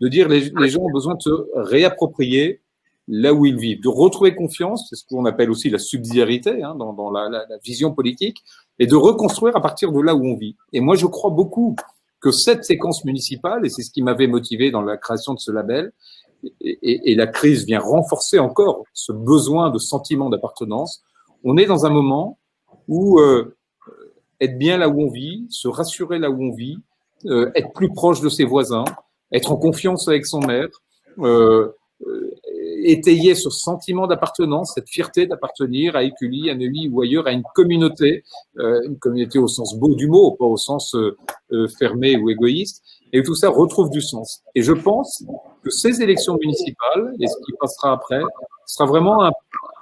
de dire les gens ont besoin de se réapproprier là où ils vivent, de retrouver confiance, c'est ce qu'on appelle aussi la subsidiarité dans la vision politique, et de reconstruire à partir de là où on vit. Et moi, je crois beaucoup que cette séquence municipale, et c'est ce qui m'avait motivé dans la création de ce label, et la crise vient renforcer encore ce besoin de sentiment d'appartenance. On est dans un moment où être bien là où on vit, se rassurer là où on vit, être plus proche de ses voisins, être en confiance avec son maire, étayer ce sentiment d'appartenance, cette fierté d'appartenir à Écully, à Neuilly ou ailleurs, à une communauté au sens beau du mot, pas au sens fermé ou égoïste, et tout ça retrouve du sens. Et je pense que ces élections municipales, et ce qui passera après, sera vraiment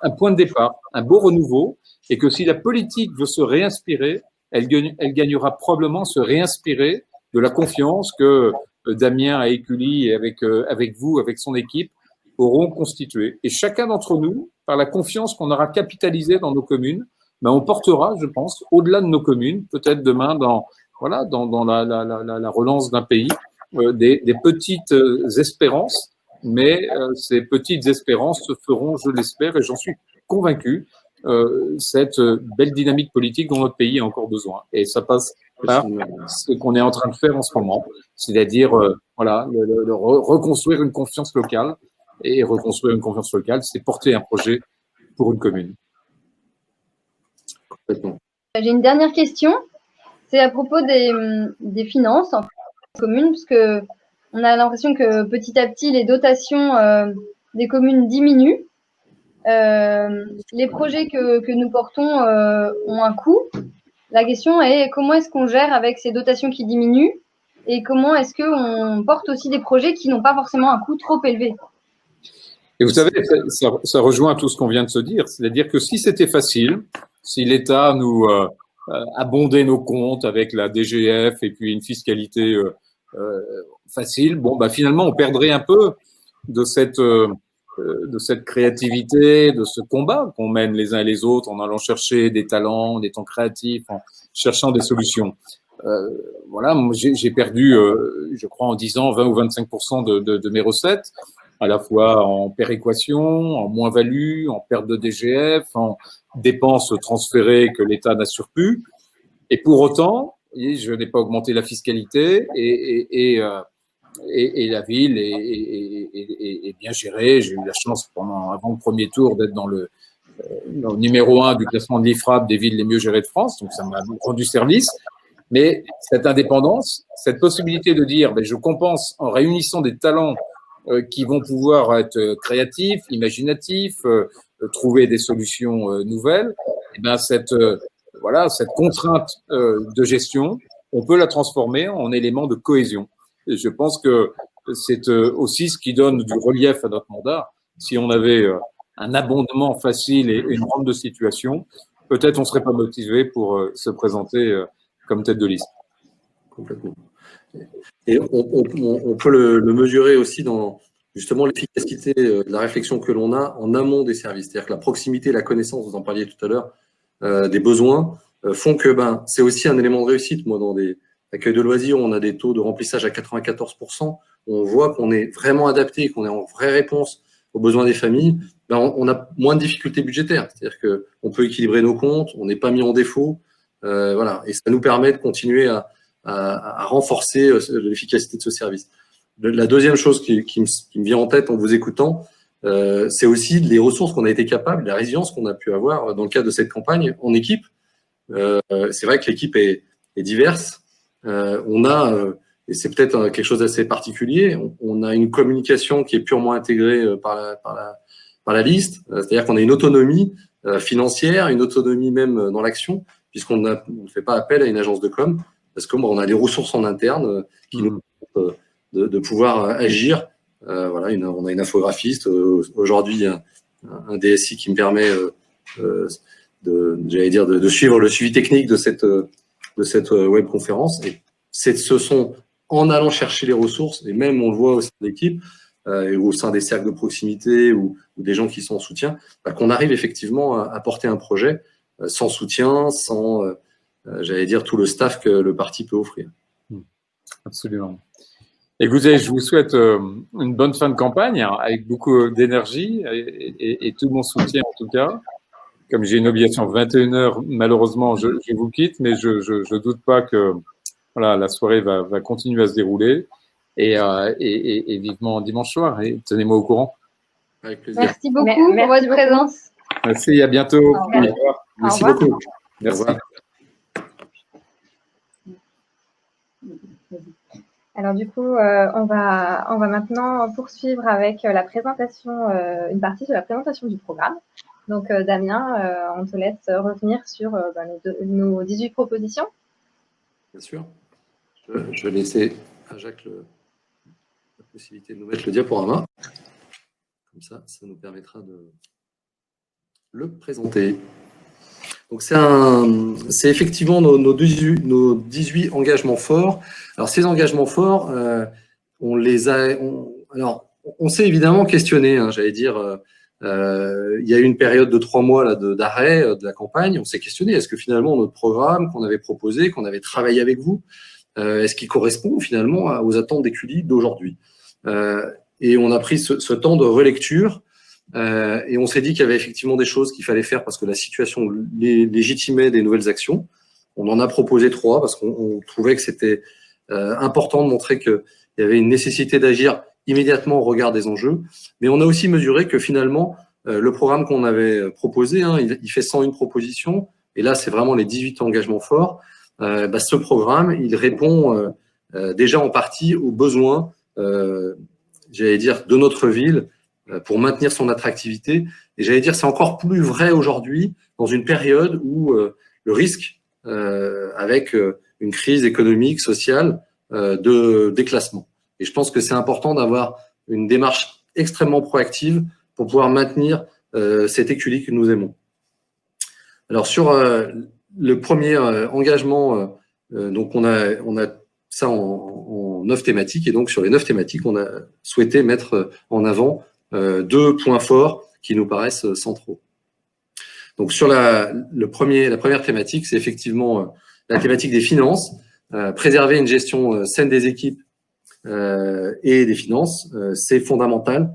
un point de départ, un beau renouveau, et que si la politique veut se réinspirer, elle gagnera probablement à se réinspirer de la confiance que Damien à Écully et avec vous, avec son équipe, auront constitué. Et chacun d'entre nous, par la confiance qu'on aura capitalisée dans nos communes, on portera, je pense, au-delà de nos communes, peut-être demain dans la relance d'un pays, des petites espérances, mais ces petites espérances se feront, je l'espère, et j'en suis convaincu, cette belle dynamique politique dont notre pays a encore besoin. Et ça passe par ce qu'on est en train de faire en ce moment, c'est-à-dire reconstruire une confiance locale. Et reconstruire une confiance locale, c'est porter un projet pour une commune. J'ai une dernière question. C'est à propos des finances en commune, parce que on a l'impression que petit à petit, les dotations des communes diminuent. Les projets que nous portons ont un coût. La question est comment est-ce qu'on gère avec ces dotations qui diminuent et comment est-ce qu'on porte aussi des projets qui n'ont pas forcément un coût trop élevé. Et vous savez, ça rejoint tout ce qu'on vient de se dire. C'est-à-dire que si c'était facile, si l'État nous abondait nos comptes avec la DGF et puis une fiscalité facile, finalement, on perdrait un peu de cette créativité, de ce combat qu'on mène les uns et les autres en allant chercher des talents, des temps créatifs, en cherchant des solutions. Moi, j'ai perdu, je crois, en 10 ans, 20 ou 25% de mes recettes, à la fois en péréquation, en moins-value, en perte de DGF, en dépenses transférées que l'État n'assure plus. Et pour autant, je n'ai pas augmenté la fiscalité et la ville est bien gérée. J'ai eu la chance avant le premier tour d'être dans le numéro 1 du classement de l'IFRAP des villes les mieux gérées de France, donc ça m'a rendu service. Mais cette indépendance, cette possibilité de dire je compense en réunissant des talents qui vont pouvoir être créatifs, imaginatifs, trouver des solutions nouvelles, cette contrainte de gestion, on peut la transformer en élément de cohésion. Et je pense que c'est aussi ce qui donne du relief à notre mandat. Si on avait un abondement facile et une rampe de situation, peut-être on ne serait pas motivé pour se présenter comme tête de liste. Complètement. Et on peut le mesurer aussi dans justement l'efficacité de la réflexion que l'on a en amont des services. C'est-à-dire que la proximité, la connaissance, vous en parliez tout à l'heure, des besoins, font que c'est aussi un élément de réussite. Moi, dans des accueils de loisirs, on a des taux de remplissage à 94%. On voit qu'on est vraiment adapté, qu'on est en vraie réponse aux besoins des familles. On a moins de difficultés budgétaires. C'est-à-dire qu'on peut équilibrer nos comptes, on n'est pas mis en défaut. Et ça nous permet de continuer à renforcer l'efficacité de ce service. La deuxième chose qui me vient en tête en vous écoutant, c'est aussi les ressources qu'on a été capable, la résilience qu'on a pu avoir dans le cadre de cette campagne en équipe. C'est vrai que l'équipe est diverse. On a, et c'est peut-être quelque chose d'assez particulier, on a une communication qui est purement intégrée par la liste, c'est-à-dire qu'on a une autonomie financière, une autonomie même dans l'action, puisqu'on ne fait pas appel à une agence de com, parce que on a des ressources en interne qui nous permettent de pouvoir agir. Voilà, on a une infographiste, aujourd'hui un DSI qui me permet de suivre le suivi technique de cette webconférence. Et ce sont en allant chercher les ressources, et même on le voit au sein de l'équipe, et au sein des cercles de proximité ou des gens qui sont en soutien, qu'on arrive effectivement à porter un projet sans soutien, sans, tout le staff que le parti peut offrir. Absolument. Écoutez, je vous souhaite une bonne fin de campagne avec beaucoup d'énergie et tout mon soutien en tout cas. Comme j'ai une obligation 21h, malheureusement, je vous quitte, mais je doute pas que voilà, la soirée va continuer à se dérouler et vivement dimanche soir. Et tenez-moi au courant. Avec plaisir. Merci beaucoup pour votre présence. Merci, à bientôt. Au revoir. Merci beaucoup. Merci. Alors du coup, on va maintenant poursuivre avec la présentation, une partie de la présentation du programme. Donc Damien, on te laisse revenir sur nos 18 propositions. Bien sûr. Je vais laisser à Jacques la possibilité de nous mettre le diaporama. Comme ça nous permettra de le présenter. Donc c'est effectivement nos 18 engagements forts. Alors ces engagements forts, on s'est évidemment questionné, il y a eu une période de 3 mois d'arrêt de la campagne. On s'est questionné, est-ce que finalement notre programme qu'on avait proposé, qu'on avait travaillé avec vous, est-ce qu'il correspond finalement aux attentes des QLI d'aujourd'hui? Et on a pris ce temps de relecture. Et on s'est dit qu'il y avait effectivement des choses qu'il fallait faire parce que la situation légitimait des nouvelles actions. On en a proposé 3 parce qu'on trouvait que c'était important de montrer qu'il y avait une nécessité d'agir immédiatement au regard des enjeux. Mais on a aussi mesuré que finalement, le programme qu'on avait proposé, il fait 101 propositions. Et là, c'est vraiment les 18 engagements forts. Ce programme, il répond déjà en partie aux besoins, de notre ville, pour maintenir son attractivité. Et c'est encore plus vrai aujourd'hui, dans une période où le risque, avec une crise économique, sociale, de déclassement. Et je pense que c'est important d'avoir une démarche extrêmement proactive pour pouvoir maintenir cet équilibre que nous aimons. Alors sur le premier engagement, donc on a ça en 9 thématiques, et donc sur les 9 thématiques, on a souhaité mettre en avant 2 points forts qui nous paraissent centraux. Donc sur la première thématique, c'est effectivement la thématique des finances, préserver une gestion saine des équipes et des finances, c'est fondamental.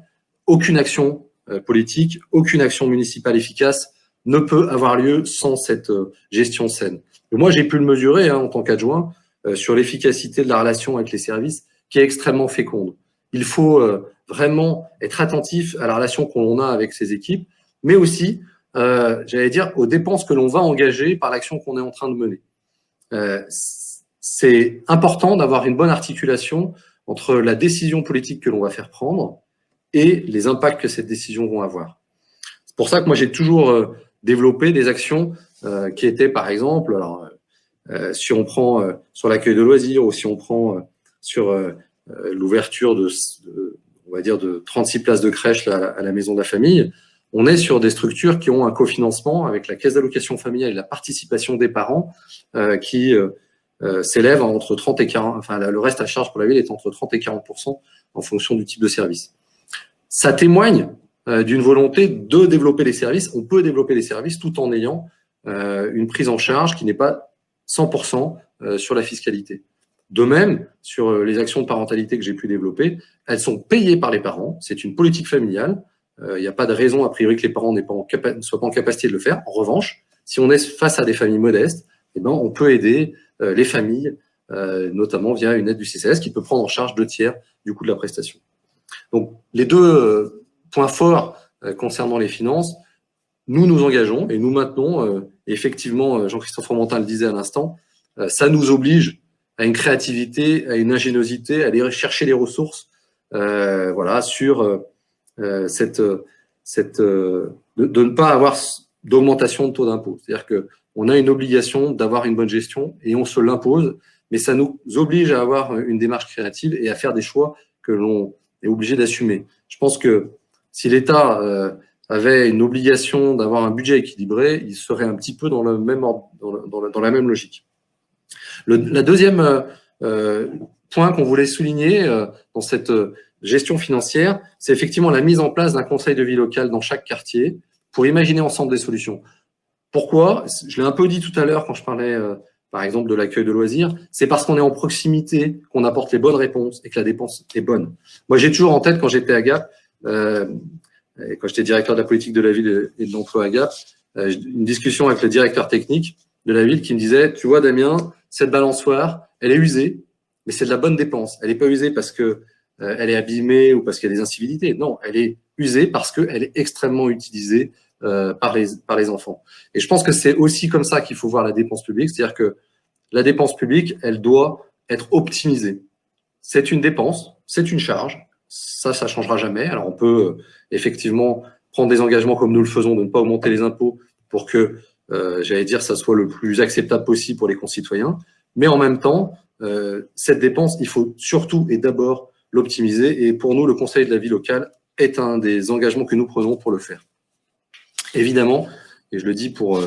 Aucune action politique, aucune action municipale efficace ne peut avoir lieu sans cette gestion saine. Et moi, j'ai pu le mesurer en tant qu'adjoint sur l'efficacité de la relation avec les services, qui est extrêmement féconde. Il faut vraiment être attentif à la relation qu'on a avec ces équipes, mais aussi, aux dépenses que l'on va engager par l'action qu'on est en train de mener. C'est important d'avoir une bonne articulation entre la décision politique que l'on va faire prendre et les impacts que cette décision vont avoir. C'est pour ça que moi, j'ai toujours développé des actions qui étaient, par exemple, si on prend sur l'accueil de loisirs ou si on prend sur l'ouverture de 36 places de crèche à la maison de la famille, on est sur des structures qui ont un cofinancement avec la caisse d'allocation familiale et la participation des parents qui s'élève entre 30 et 40, enfin le reste à charge pour la ville est entre 30 et 40% en fonction du type de service. Ça témoigne d'une volonté de développer les services. On peut développer les services tout en ayant une prise en charge qui n'est pas 100% sur la fiscalité. De même, sur les actions de parentalité que j'ai pu développer, elles sont payées par les parents. C'est une politique familiale. Il n'y a pas de raison, a priori, que les parents ne soient pas en capacité de le faire. En revanche, si on est face à des familles modestes, on peut aider les familles, notamment via une aide du CCAS qui peut prendre en charge 2 tiers du coût de la prestation. Donc, les 2 points forts concernant les finances, nous nous engageons et nous maintenons, effectivement, Jean-Christophe Fromentin le disait à l'instant, ça nous oblige à une créativité, à une ingéniosité, à aller chercher les ressources, sur de ne pas avoir d'augmentation de taux d'impôt. C'est-à-dire que on a une obligation d'avoir une bonne gestion et on se l'impose, mais ça nous oblige à avoir une démarche créative et à faire des choix que l'on est obligé d'assumer. Je pense que si l'État avait une obligation d'avoir un budget équilibré, il serait un petit peu dans le même ordre, dans la même logique. La deuxième point qu'on voulait souligner dans cette gestion financière, c'est effectivement la mise en place d'un conseil de vie locale dans chaque quartier pour imaginer ensemble des solutions. Pourquoi? Je l'ai un peu dit tout à l'heure quand je parlais, par exemple, de l'accueil de loisirs. C'est parce qu'on est en proximité qu'on apporte les bonnes réponses et que la dépense est bonne. Moi, j'ai toujours en tête, quand j'étais à Gap, et quand j'étais directeur de la politique de la ville et de l'emploi à Gap, une discussion avec le directeur technique de la ville qui me disait, tu vois Damien, cette balançoire, elle est usée, mais c'est de la bonne dépense. Elle n'est pas usée parce que elle est abîmée ou parce qu'il y a des incivilités. Non, elle est usée parce qu'elle est extrêmement utilisée par les enfants. Et je pense que c'est aussi comme ça qu'il faut voir la dépense publique, c'est-à-dire que la dépense publique, elle doit être optimisée. C'est une dépense, c'est une charge, ça changera jamais. Alors on peut effectivement prendre des engagements comme nous le faisons, de ne pas augmenter les impôts pour que, j'allais dire, ça soit le plus acceptable possible pour les concitoyens. Mais en même temps, cette dépense, il faut surtout et d'abord l'optimiser. Et pour nous, le Conseil de la vie locale est un des engagements que nous prenons pour le faire. Évidemment, et je le dis pour,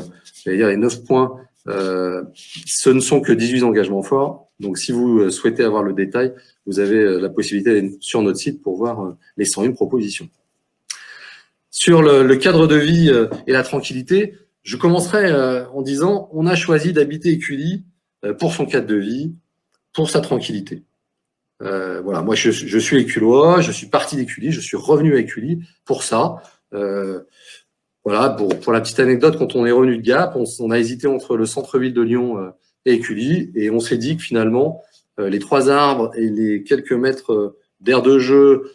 j'allais dire, les 9 points, ce ne sont que 18 engagements forts. Donc, si vous souhaitez avoir le détail, vous avez la possibilité d'aller sur notre site pour voir les 101 propositions. Sur le cadre de vie et la tranquillité, je commencerai en disant, on a choisi d'habiter Écully pour son cadre de vie, pour sa tranquillité. Voilà, moi je suis écullois, je suis parti d'Écully, je suis revenu à Écully pour ça. Voilà, pour la petite anecdote, quand on est revenu de Gap, on a hésité entre le centre-ville de Lyon et Écully, et on s'est dit que finalement, les 3 arbres et les quelques mètres d'aire de jeu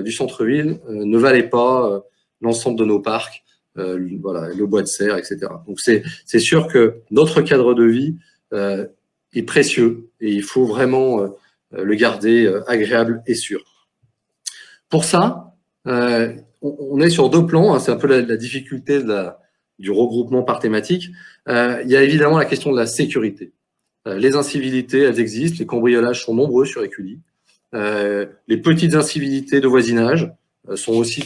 du centre-ville ne valaient pas l'ensemble de nos parcs, voilà, le bois de serre, etc. Donc c'est sûr que notre cadre de vie est précieux et il faut vraiment le garder agréable et sûr. Pour ça, on est sur 2 plans, hein, c'est un peu la difficulté du regroupement par thématique. Il y a évidemment la question de la sécurité. Les incivilités, elles existent, les cambriolages sont nombreux sur Écully. Les petites incivilités de voisinage sont aussi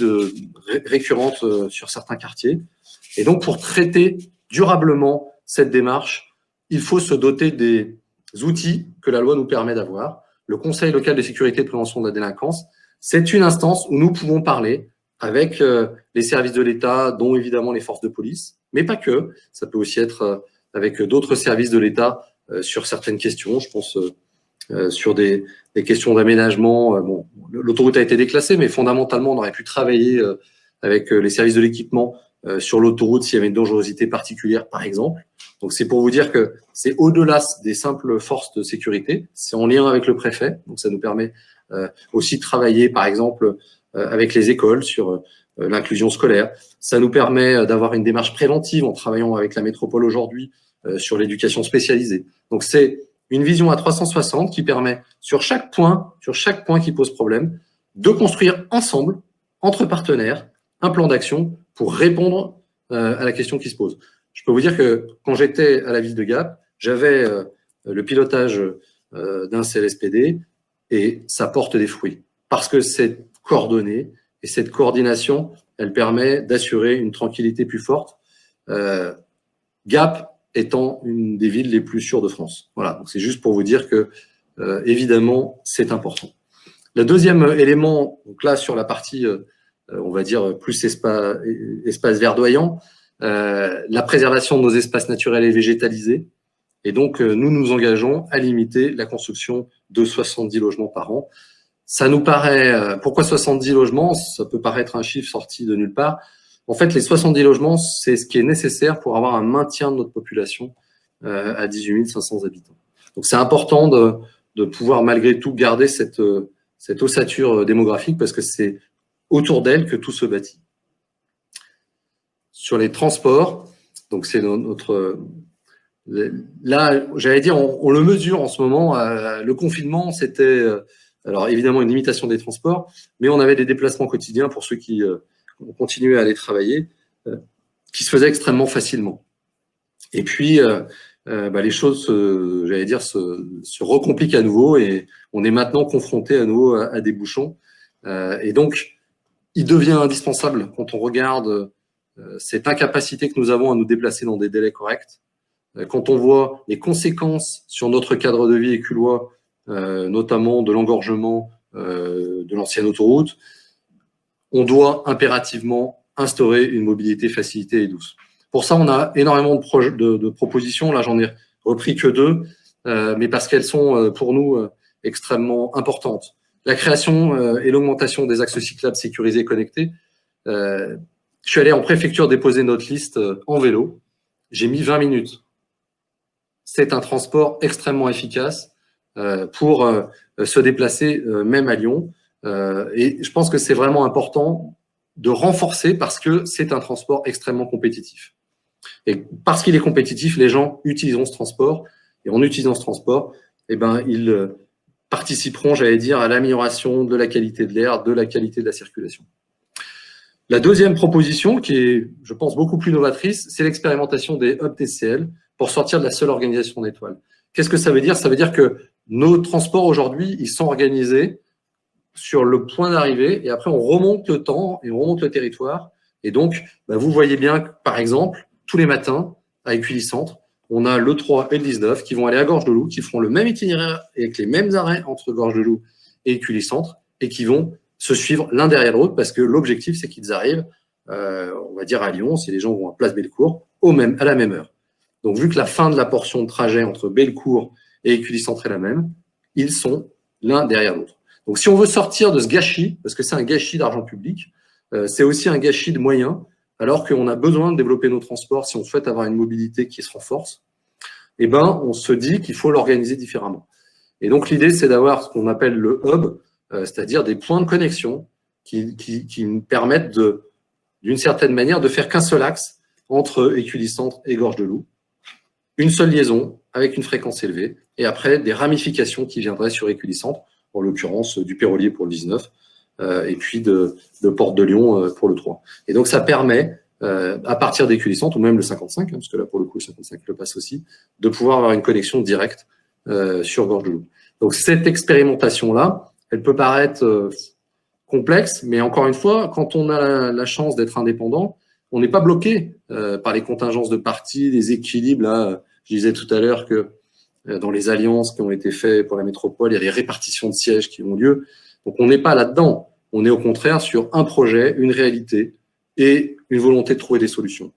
récurrentes sur certains quartiers. Et donc, pour traiter durablement cette démarche, il faut se doter des outils que la loi nous permet d'avoir. Le Conseil local de sécurité et de prévention de la délinquance, c'est une instance où nous pouvons parler avec les services de l'État, dont évidemment les forces de police, mais pas que. Ça peut aussi être avec d'autres services de l'État sur certaines questions. Je pense sur des questions d'aménagement. Bon, l'autoroute a été déclassée, mais fondamentalement, on aurait pu travailler avec les services de l'équipement sur l'autoroute s'il y avait une dangerosité particulière, par exemple. Donc, c'est pour vous dire que c'est au-delà des simples forces de sécurité. C'est en lien avec le préfet. Donc, ça nous permet aussi de travailler, par exemple, avec les écoles sur l'inclusion scolaire. Ça nous permet d'avoir une démarche préventive en travaillant avec la métropole aujourd'hui sur l'éducation spécialisée. Donc, c'est une vision à 360 qui permet, sur chaque point qui pose problème, de construire ensemble, entre partenaires, un plan d'action pour répondre à la question qui se pose. Je peux vous dire que quand j'étais à la ville de Gap, j'avais le pilotage d'un CLSPD et ça porte des fruits. Parce que c'est coordonné et cette coordination, elle permet d'assurer une tranquillité plus forte. Gap étant une des villes les plus sûres de France. Voilà, donc c'est juste pour vous dire que, évidemment, c'est important. Le deuxième élément, donc là, sur la partie, on va dire, plus espace verdoyant, la préservation de nos espaces naturels et végétalisés. Et donc, nous nous engageons à limiter la construction de 70 logements par an. Ça nous paraît… pourquoi 70 logements? Ça peut paraître un chiffre sorti de nulle part. En fait, les 70 logements, c'est ce qui est nécessaire pour avoir un maintien de notre population à 18 500 habitants. Donc, c'est important de pouvoir, malgré tout, garder cette ossature démographique parce que c'est autour d'elle que tout se bâtit. Sur les transports, donc c'est notre… Là, j'allais dire, on le mesure en ce moment. Le confinement, c'était… alors, évidemment, une limitation des transports, mais on avait des déplacements quotidiens pour ceux qui… on continuait à aller travailler, qui se faisait extrêmement facilement. Et puis, les choses, j'allais dire, se recompliquent à nouveau et on est maintenant confronté à nouveau à des bouchons. Et donc, il devient indispensable quand on regarde cette incapacité que nous avons à nous déplacer dans des délais corrects, quand on voit les conséquences sur notre cadre de vie éculois, notamment de l'engorgement de l'ancienne autoroute, on doit impérativement instaurer une mobilité facilitée et douce. Pour ça, on a énormément de propositions. Là, j'en ai repris que 2, mais parce qu'elles sont pour nous extrêmement importantes. La création et l'augmentation des axes cyclables sécurisés et connectés. Je suis allé en préfecture déposer notre liste en vélo. J'ai mis 20 minutes. C'est un transport extrêmement efficace pour se déplacer même à Lyon. Et je pense que c'est vraiment important de renforcer parce que c'est un transport extrêmement compétitif. Et parce qu'il est compétitif, les gens utiliseront ce transport. Et en utilisant ce transport, ils participeront, j'allais dire, à l'amélioration de la qualité de l'air, de la qualité de la circulation. La deuxième proposition, qui est, je pense, beaucoup plus novatrice, c'est l'expérimentation des hubs TCL pour sortir de la seule organisation d'étoiles. Qu'est-ce que ça veut dire? Ça veut dire que nos transports aujourd'hui, ils sont organisés sur le point d'arrivée et après on remonte le temps et on remonte le territoire. Et donc, vous voyez bien que, par exemple, tous les matins, à Écully-Centre, on a le 3 et le 19 qui vont aller à Gorge-de-Loup, qui feront le même itinéraire avec les mêmes arrêts entre Gorge-de-Loup et Écully-Centre et qui vont se suivre l'un derrière l'autre parce que l'objectif, c'est qu'ils arrivent, on va dire à Lyon, si les gens vont à Place Bellecour, à la même heure. Donc, vu que la fin de la portion de trajet entre Bellecour et Écully-Centre est la même, ils sont l'un derrière l'autre. Donc, si on veut sortir de ce gâchis, parce que c'est un gâchis d'argent public, c'est aussi un gâchis de moyens, alors qu'on a besoin de développer nos transports si on souhaite avoir une mobilité qui se renforce, on se dit qu'il faut l'organiser différemment. Et donc, l'idée, c'est d'avoir ce qu'on appelle le hub, c'est-à-dire des points de connexion qui nous permettent d'une certaine manière de faire qu'un seul axe entre Écully-Centre et Gorge-de-Loup, une seule liaison avec une fréquence élevée, et après des ramifications qui viendraient sur Écully-Centre, en l'occurrence du Pérolier pour le 19, et puis de Porte de Lyon pour le 3. Et donc, ça permet, à partir d'Écully-Centre, ou même le 55, parce que là, pour le coup, le 55 le passe aussi, de pouvoir avoir une connexion directe sur Gorge-de-Loup. Donc, cette expérimentation-là, elle peut paraître complexe, mais encore une fois, quand on a la chance d'être indépendant, on n'est pas bloqué par les contingences de partis, les équilibres. Là, je disais tout à l'heure que dans les alliances qui ont été faites pour la métropole, il y a les répartitions de sièges qui ont lieu. Donc, on n'est pas là-dedans. On est au contraire sur un projet, une réalité et une volonté de trouver des solutions.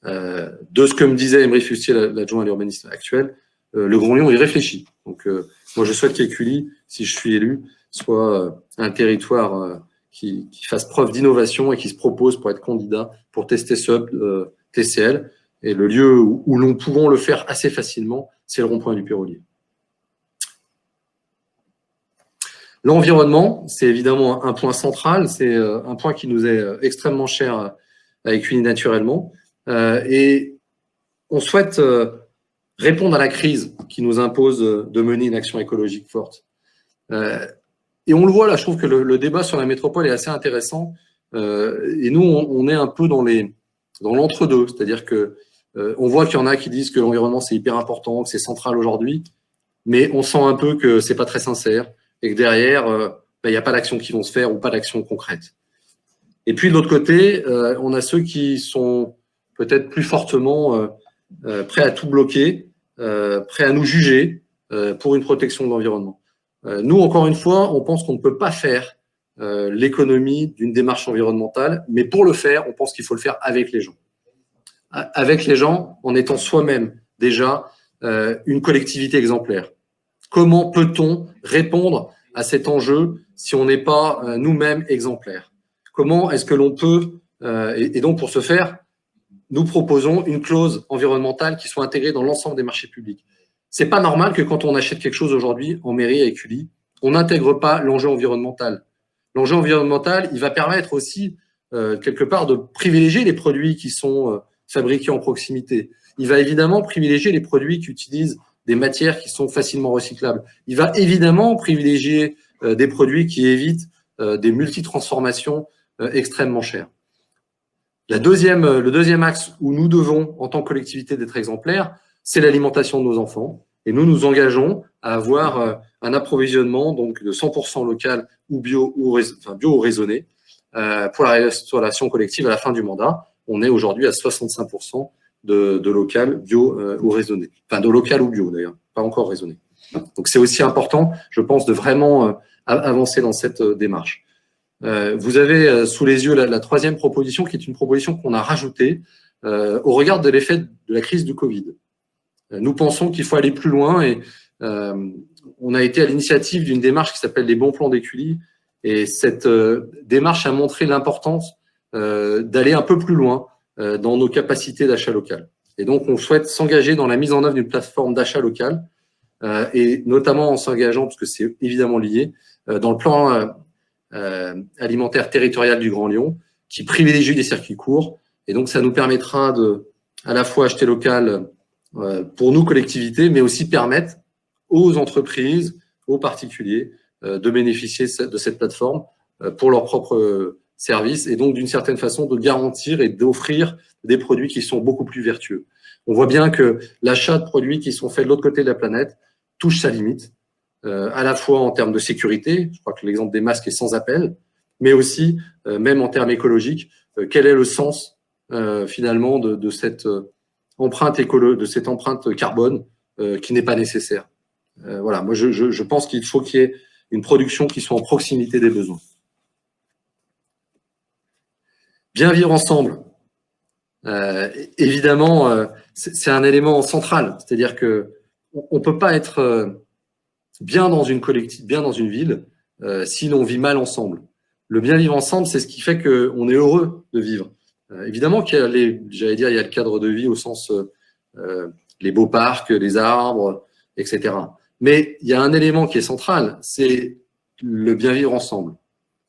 De ce que me disait Emery Fustier, l'adjoint à l'urbanisme actuel, le Grand Lyon y réfléchit. Donc, moi, je souhaite qu'Écully, si je suis élu, soit un territoire qui fasse preuve d'innovation et qui se propose pour être candidat pour tester ce hub TCL. Et le lieu où nous pouvons le faire assez facilement, c'est le rond-point du Pérolier. L'environnement, c'est évidemment un point central, c'est un point qui nous est extrêmement cher à Écully naturellement. Et on souhaite répondre à la crise qui nous impose de mener une action écologique forte. Et on le voit là, je trouve que le débat sur la métropole est assez intéressant. Et nous, on est un peu dans l'entre-deux, c'est-à-dire que on voit qu'il y en a qui disent que l'environnement c'est hyper important, que c'est central aujourd'hui, mais on sent un peu que c'est pas très sincère et que derrière, il n'y a pas d'actions qui vont se faire ou pas d'actions concrètes. Et puis de l'autre côté, on a ceux qui sont peut-être plus fortement prêts à tout bloquer, prêts à nous juger pour une protection de l'environnement. Nous, encore une fois, on pense qu'on ne peut pas faire l'économie d'une démarche environnementale, mais pour le faire, on pense qu'il faut le faire avec les gens. Avec les gens, en étant soi-même déjà une collectivité exemplaire. Comment peut-on répondre à cet enjeu si on n'est pas nous-mêmes exemplaires? Comment est-ce que l'on peut, et donc pour ce faire, nous proposons une clause environnementale qui soit intégrée dans l'ensemble des marchés publics. C'est pas normal que quand on achète quelque chose aujourd'hui en mairie à Écully, on n'intègre pas l'enjeu environnemental. L'enjeu environnemental, il va permettre aussi quelque part de privilégier les produits qui sont fabriqués en proximité. Il va évidemment privilégier les produits qui utilisent des matières qui sont facilement recyclables. Il va évidemment privilégier des produits qui évitent des multitransformations extrêmement chères. Le deuxième axe où nous devons, en tant que collectivité, d'être exemplaires, c'est l'alimentation de nos enfants. Et nous nous engageons à avoir un approvisionnement donc de 100% local ou bio ou raisonné pour la restauration collective à la fin du mandat. On est aujourd'hui à 65% de local bio ou raisonné. Enfin, de local ou bio d'ailleurs, pas encore raisonné. Donc c'est aussi important, je pense, de vraiment avancer dans cette démarche. Vous avez sous les yeux la troisième proposition, qui est une proposition qu'on a rajoutée au regard de l'effet de la crise du Covid. Nous pensons qu'il faut aller plus loin et on a été à l'initiative d'une démarche qui s'appelle les bons plans d'Écully. Et cette démarche a montré l'importance d'aller un peu plus loin dans nos capacités d'achat local. Et donc, on souhaite s'engager dans la mise en œuvre d'une plateforme d'achat local et notamment en s'engageant, parce que c'est évidemment lié, dans le plan alimentaire territorial du Grand Lyon, qui privilégie des circuits courts. Et donc, ça nous permettra de à la fois acheter local pour nous, collectivités, mais aussi permettre aux entreprises, aux particuliers, de bénéficier de cette plateforme pour leurs propres services et donc d'une certaine façon de garantir et d'offrir des produits qui sont beaucoup plus vertueux. On voit bien que l'achat de produits qui sont faits de l'autre côté de la planète touche sa limite, à la fois en termes de sécurité, je crois que l'exemple des masques est sans appel, mais aussi, même en termes écologiques, quel est le sens finalement de cette empreinte de cette empreinte carbone qui n'est pas nécessaire. Voilà, moi je pense qu'il faut qu'il y ait une production qui soit en proximité des besoins. Bien vivre ensemble, évidemment, c'est un élément central. C'est-à-dire que on peut pas être bien dans une collective, bien dans une ville, si l'on vit mal ensemble. Le bien vivre ensemble, c'est ce qui fait qu'on est heureux de vivre. Évidemment qu'il y a il y a le cadre de vie au sens les beaux parcs, les arbres, etc. Mais il y a un élément qui est central, c'est le bien vivre ensemble.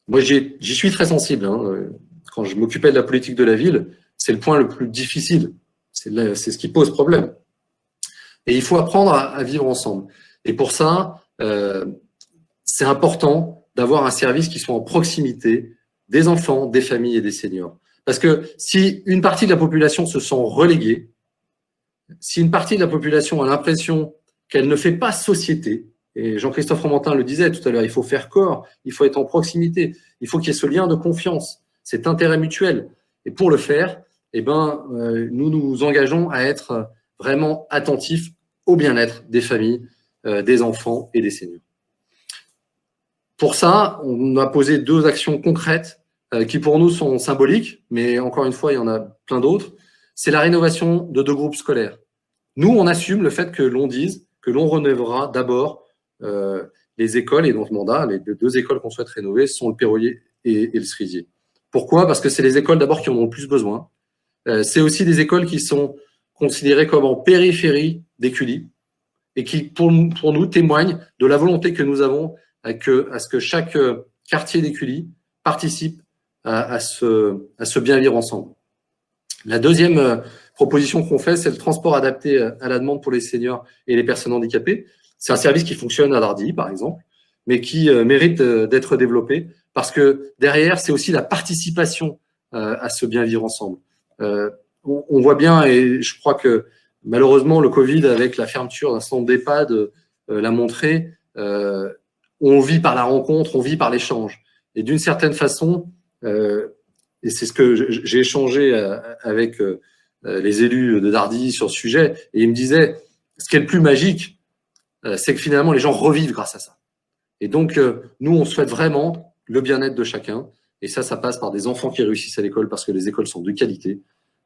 Moi, j'y suis très sensible. Hein. Quand je m'occupais de la politique de la ville, c'est le point le plus difficile. C'est ce qui pose problème. Et il faut apprendre à vivre ensemble. Et pour ça, c'est important d'avoir un service qui soit en proximité des enfants, des familles et des seniors. Parce que si une partie de la population se sent reléguée, si une partie de la population a l'impression qu'elle ne fait pas société, et Jean-Christophe Romantin le disait tout à l'heure, il faut faire corps, il faut être en proximité, il faut qu'il y ait ce lien de confiance, cet intérêt mutuel. Et pour le faire, eh ben, nous nous engageons à être vraiment attentifs au bien-être des familles, des enfants et des seniors. Pour ça, on a posé 2 actions concrètes qui pour nous sont symboliques, mais encore une fois, il y en a plein d'autres. C'est la rénovation de 2 groupes scolaires. Nous, on assume le fait que l'on dise que l'on rénovera d'abord les écoles, et dans ce mandat, les 2 écoles qu'on souhaite rénover sont le Perrollier et le Cerisier. Pourquoi? Parce que c'est les écoles d'abord qui en ont le plus besoin. C'est aussi des écoles qui sont considérées comme en périphérie d'Écully et qui, pour nous, témoignent de la volonté que nous avons à ce que chaque quartier d'Écully participe à ce bien vivre ensemble. La deuxième proposition qu'on fait, c'est le transport adapté à la demande pour les seniors et les personnes handicapées. C'est un service qui fonctionne à Dardy, par exemple, mais qui mérite d'être développé parce que derrière, c'est aussi la participation à ce bien vivre ensemble. On voit bien, et je crois que malheureusement, le Covid, avec la fermeture d'un certain nombre d'EHPAD, l'a montré, on vit par la rencontre, on vit par l'échange. Et d'une certaine façon, et c'est ce que j'ai échangé avec les élus de Dardy sur ce sujet, et ils me disaient, ce qui est le plus magique, c'est que finalement, les gens revivent grâce à ça. Et donc, nous, on souhaite vraiment le bien-être de chacun, et ça passe par des enfants qui réussissent à l'école parce que les écoles sont de qualité,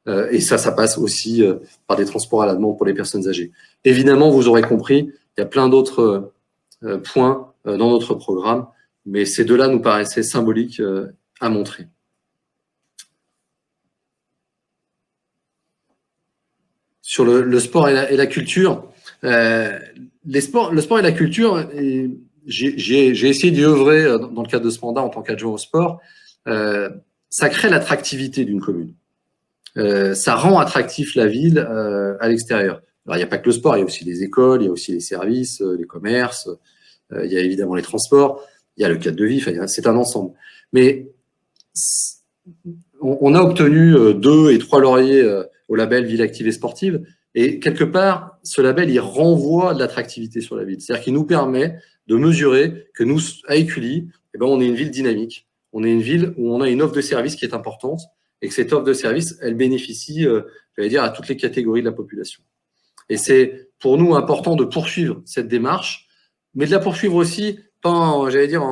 et ça passe aussi par des transports à la demande pour les personnes âgées. Évidemment, vous aurez compris, il y a plein d'autres points dans notre programme, mais ces 2-là nous paraissaient symboliques à montrer. Sur le sport et la culture, le sport et la culture, j'ai essayé d'y œuvrer dans le cadre de ce mandat en tant qu'adjoint au sport, ça crée l'attractivité d'une commune. Ça rend attractif la ville à l'extérieur. Alors, il n'y a pas que le sport, il y a aussi les écoles, il y a aussi les services, les commerces, il y a évidemment les transports, il y a le cadre de vie, c'est un ensemble. Mais on a obtenu 2 et 3 lauriers au label Ville active et sportive. Et quelque part, ce label, il renvoie de l'attractivité sur la ville. C'est-à-dire qu'il nous permet de mesurer que nous, à Écully, eh ben, on est une ville dynamique. On est une ville où on a une offre de service qui est importante et que cette offre de service, elle bénéficie, j'allais dire, à toutes les catégories de la population. Et c'est pour nous important de poursuivre cette démarche, mais de la poursuivre aussi, pas, j'allais dire,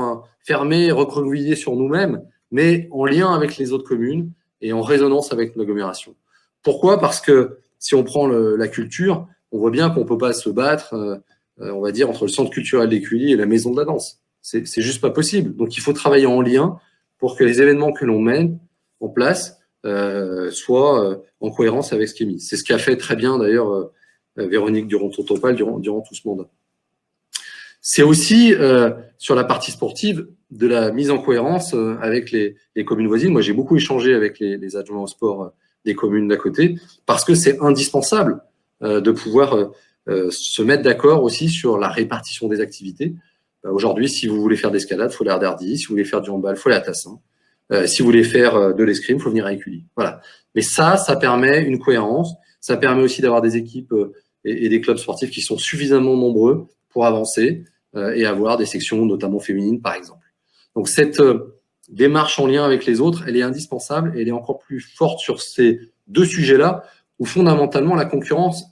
fermée, recroquevillée sur nous-mêmes, mais en lien avec les autres communes et en résonance avec l'agglomération. Pourquoi? Parce que si on prend la culture, on voit bien qu'on ne peut pas se battre, on va dire, entre le centre culturel d'Écully et la maison de la danse. C'est juste pas possible. Donc, il faut travailler en lien pour que les événements que l'on mène en place soient en cohérence avec ce qui est mis. C'est ce qu'a fait très bien, d'ailleurs, Véronique Duranton-Topal durant tout ce mandat. C'est aussi, sur la partie sportive, de la mise en cohérence avec les communes voisines. Moi, j'ai beaucoup échangé avec les adjoints au sport des communes d'à côté, parce que c'est indispensable de pouvoir se mettre d'accord aussi sur la répartition des activités. Aujourd'hui, si vous voulez faire d'escalade, il faut aller à Dardy. Si vous voulez faire du handball, il faut aller à Tassin. Si vous voulez faire de l'escrime, il faut venir à Écully. Voilà. Mais ça permet une cohérence. Ça permet aussi d'avoir des équipes et des clubs sportifs qui sont suffisamment nombreux pour avancer et avoir des sections, notamment féminines, par exemple. Donc, cette démarche en lien avec les autres, elle est indispensable et elle est encore plus forte sur ces 2 sujets-là où fondamentalement la concurrence,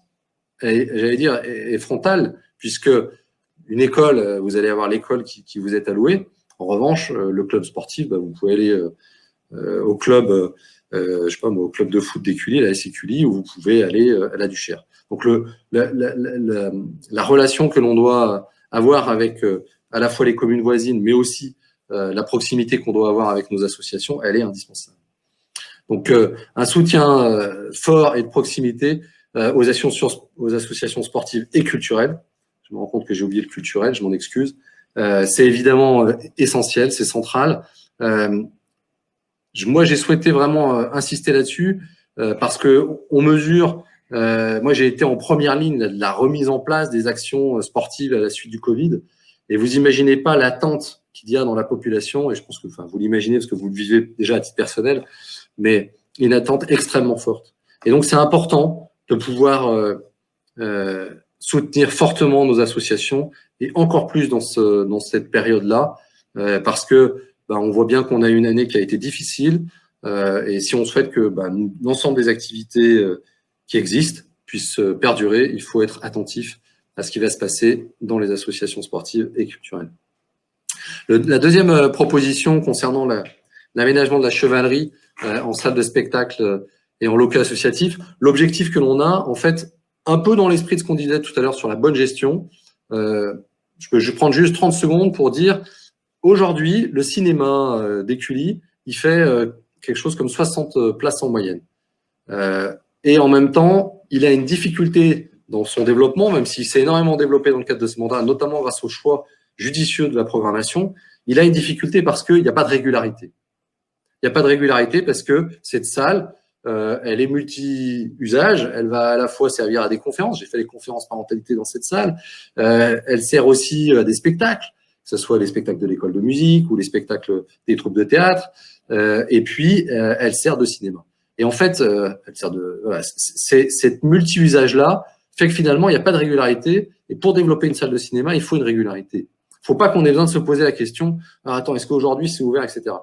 j'allais dire, est frontale, puisque une école, vous allez avoir l'école qui vous est allouée. En revanche, le club sportif, vous pouvez aller au club, je sais pas moi, au club de foot d'Écully, la AS Écully, ou vous pouvez aller à la Duchère. Donc la relation que l'on doit avoir avec à la fois les communes voisines, mais aussi la proximité qu'on doit avoir avec nos associations, elle est indispensable. Donc, un soutien fort et de proximité aux associations sportives et culturelles. Je me rends compte que j'ai oublié le culturel, je m'en excuse. C'est évidemment essentiel, c'est central. Moi, j'ai souhaité vraiment insister là-dessus parce que on mesure. Moi, j'ai été en première ligne de la remise en place des actions sportives à la suite du Covid. Et vous imaginez pas l'attente qu'il y a dans la population, et je pense que, enfin, vous l'imaginez parce que vous le vivez déjà à titre personnel, mais une attente extrêmement forte. Et donc, c'est important de pouvoir soutenir fortement nos associations et encore plus dans cette période-là, parce que on voit bien qu'on a une année qui a été difficile, et si on souhaite que l'ensemble des activités qui existent puissent perdurer, il faut être attentif à ce qui va se passer dans les associations sportives et culturelles. La deuxième proposition concernant l'aménagement de la chevalerie en salle de spectacle et en local associatif, l'objectif que l'on a, en fait, un peu dans l'esprit de ce qu'on disait tout à l'heure sur la bonne gestion, je vais prendre juste 30 secondes pour dire, aujourd'hui, le cinéma d'Écully, il fait quelque chose comme 60 places en moyenne. Et en même temps, il a une difficulté dans son développement, même s'il s'est énormément développé dans le cadre de ce mandat, notamment grâce au choix judicieux de la programmation, il a une difficulté parce qu'il n'y a pas de régularité. Il n'y a pas de régularité parce que cette salle, elle est multi-usage, elle va à la fois servir à des conférences, j'ai fait des conférences parentalité dans cette salle, elle sert aussi à des spectacles, que ce soit les spectacles de l'école de musique ou les spectacles des troupes de théâtre, et puis elle sert de cinéma. Et en fait, elle sert de, voilà, cette multi-usage-là fait que finalement, il n'y a pas de régularité, et pour développer une salle de cinéma, il faut une régularité. Il ne faut pas qu'on ait besoin de se poser la question, attends, est-ce qu'aujourd'hui c'est ouvert, etc.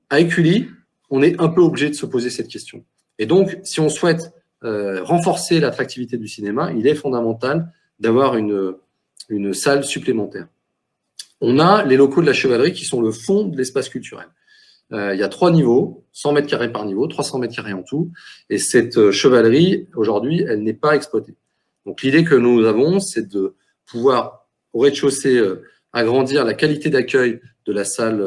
À Écully, on est un peu obligé de se poser cette question. Et donc, si on souhaite renforcer l'attractivité du cinéma, il est fondamental d'avoir une salle supplémentaire. On a les locaux de la chevalerie qui sont le fond de l'espace culturel. Il y a 3 niveaux, 100 mètres carrés par niveau, 300 mètres carrés en tout. Et cette chevalerie, aujourd'hui, elle n'est pas exploitée. Donc, l'idée que nous avons, c'est de pouvoir, au rez-de-chaussée, agrandir la qualité d'accueil de la salle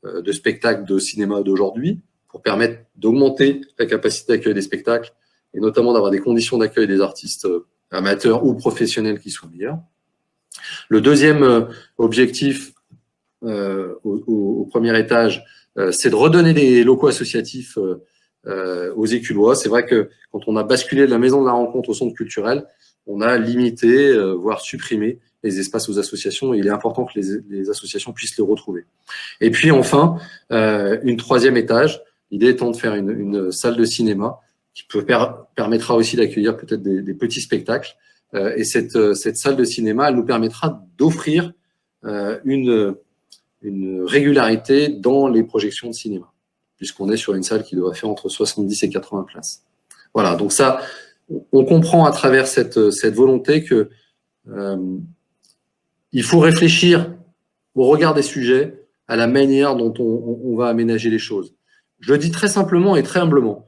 de spectacle de cinéma d'aujourd'hui pour permettre d'augmenter la capacité d'accueil des spectacles et notamment d'avoir des conditions d'accueil des artistes amateurs ou professionnels qui soient meilleures. Le deuxième objectif au premier étage, c'est de redonner des locaux associatifs aux Écullois. C'est vrai que quand on a basculé de la maison de la rencontre au centre culturel, on a limité, voire supprimé les espaces aux associations. Et il est important que les associations puissent les retrouver. Et puis enfin, une troisième étage L'idée étant de faire une salle de cinéma qui permettra aussi d'accueillir peut-être des petits spectacles. Et cette salle de cinéma, elle nous permettra d'offrir une régularité dans les projections de cinéma, puisqu'on est sur une salle qui devrait faire entre 70 et 80 places. Voilà, donc ça, on comprend à travers cette volonté que il faut réfléchir au regard des sujets, à la manière dont on va aménager les choses. Je le dis très simplement et très humblement.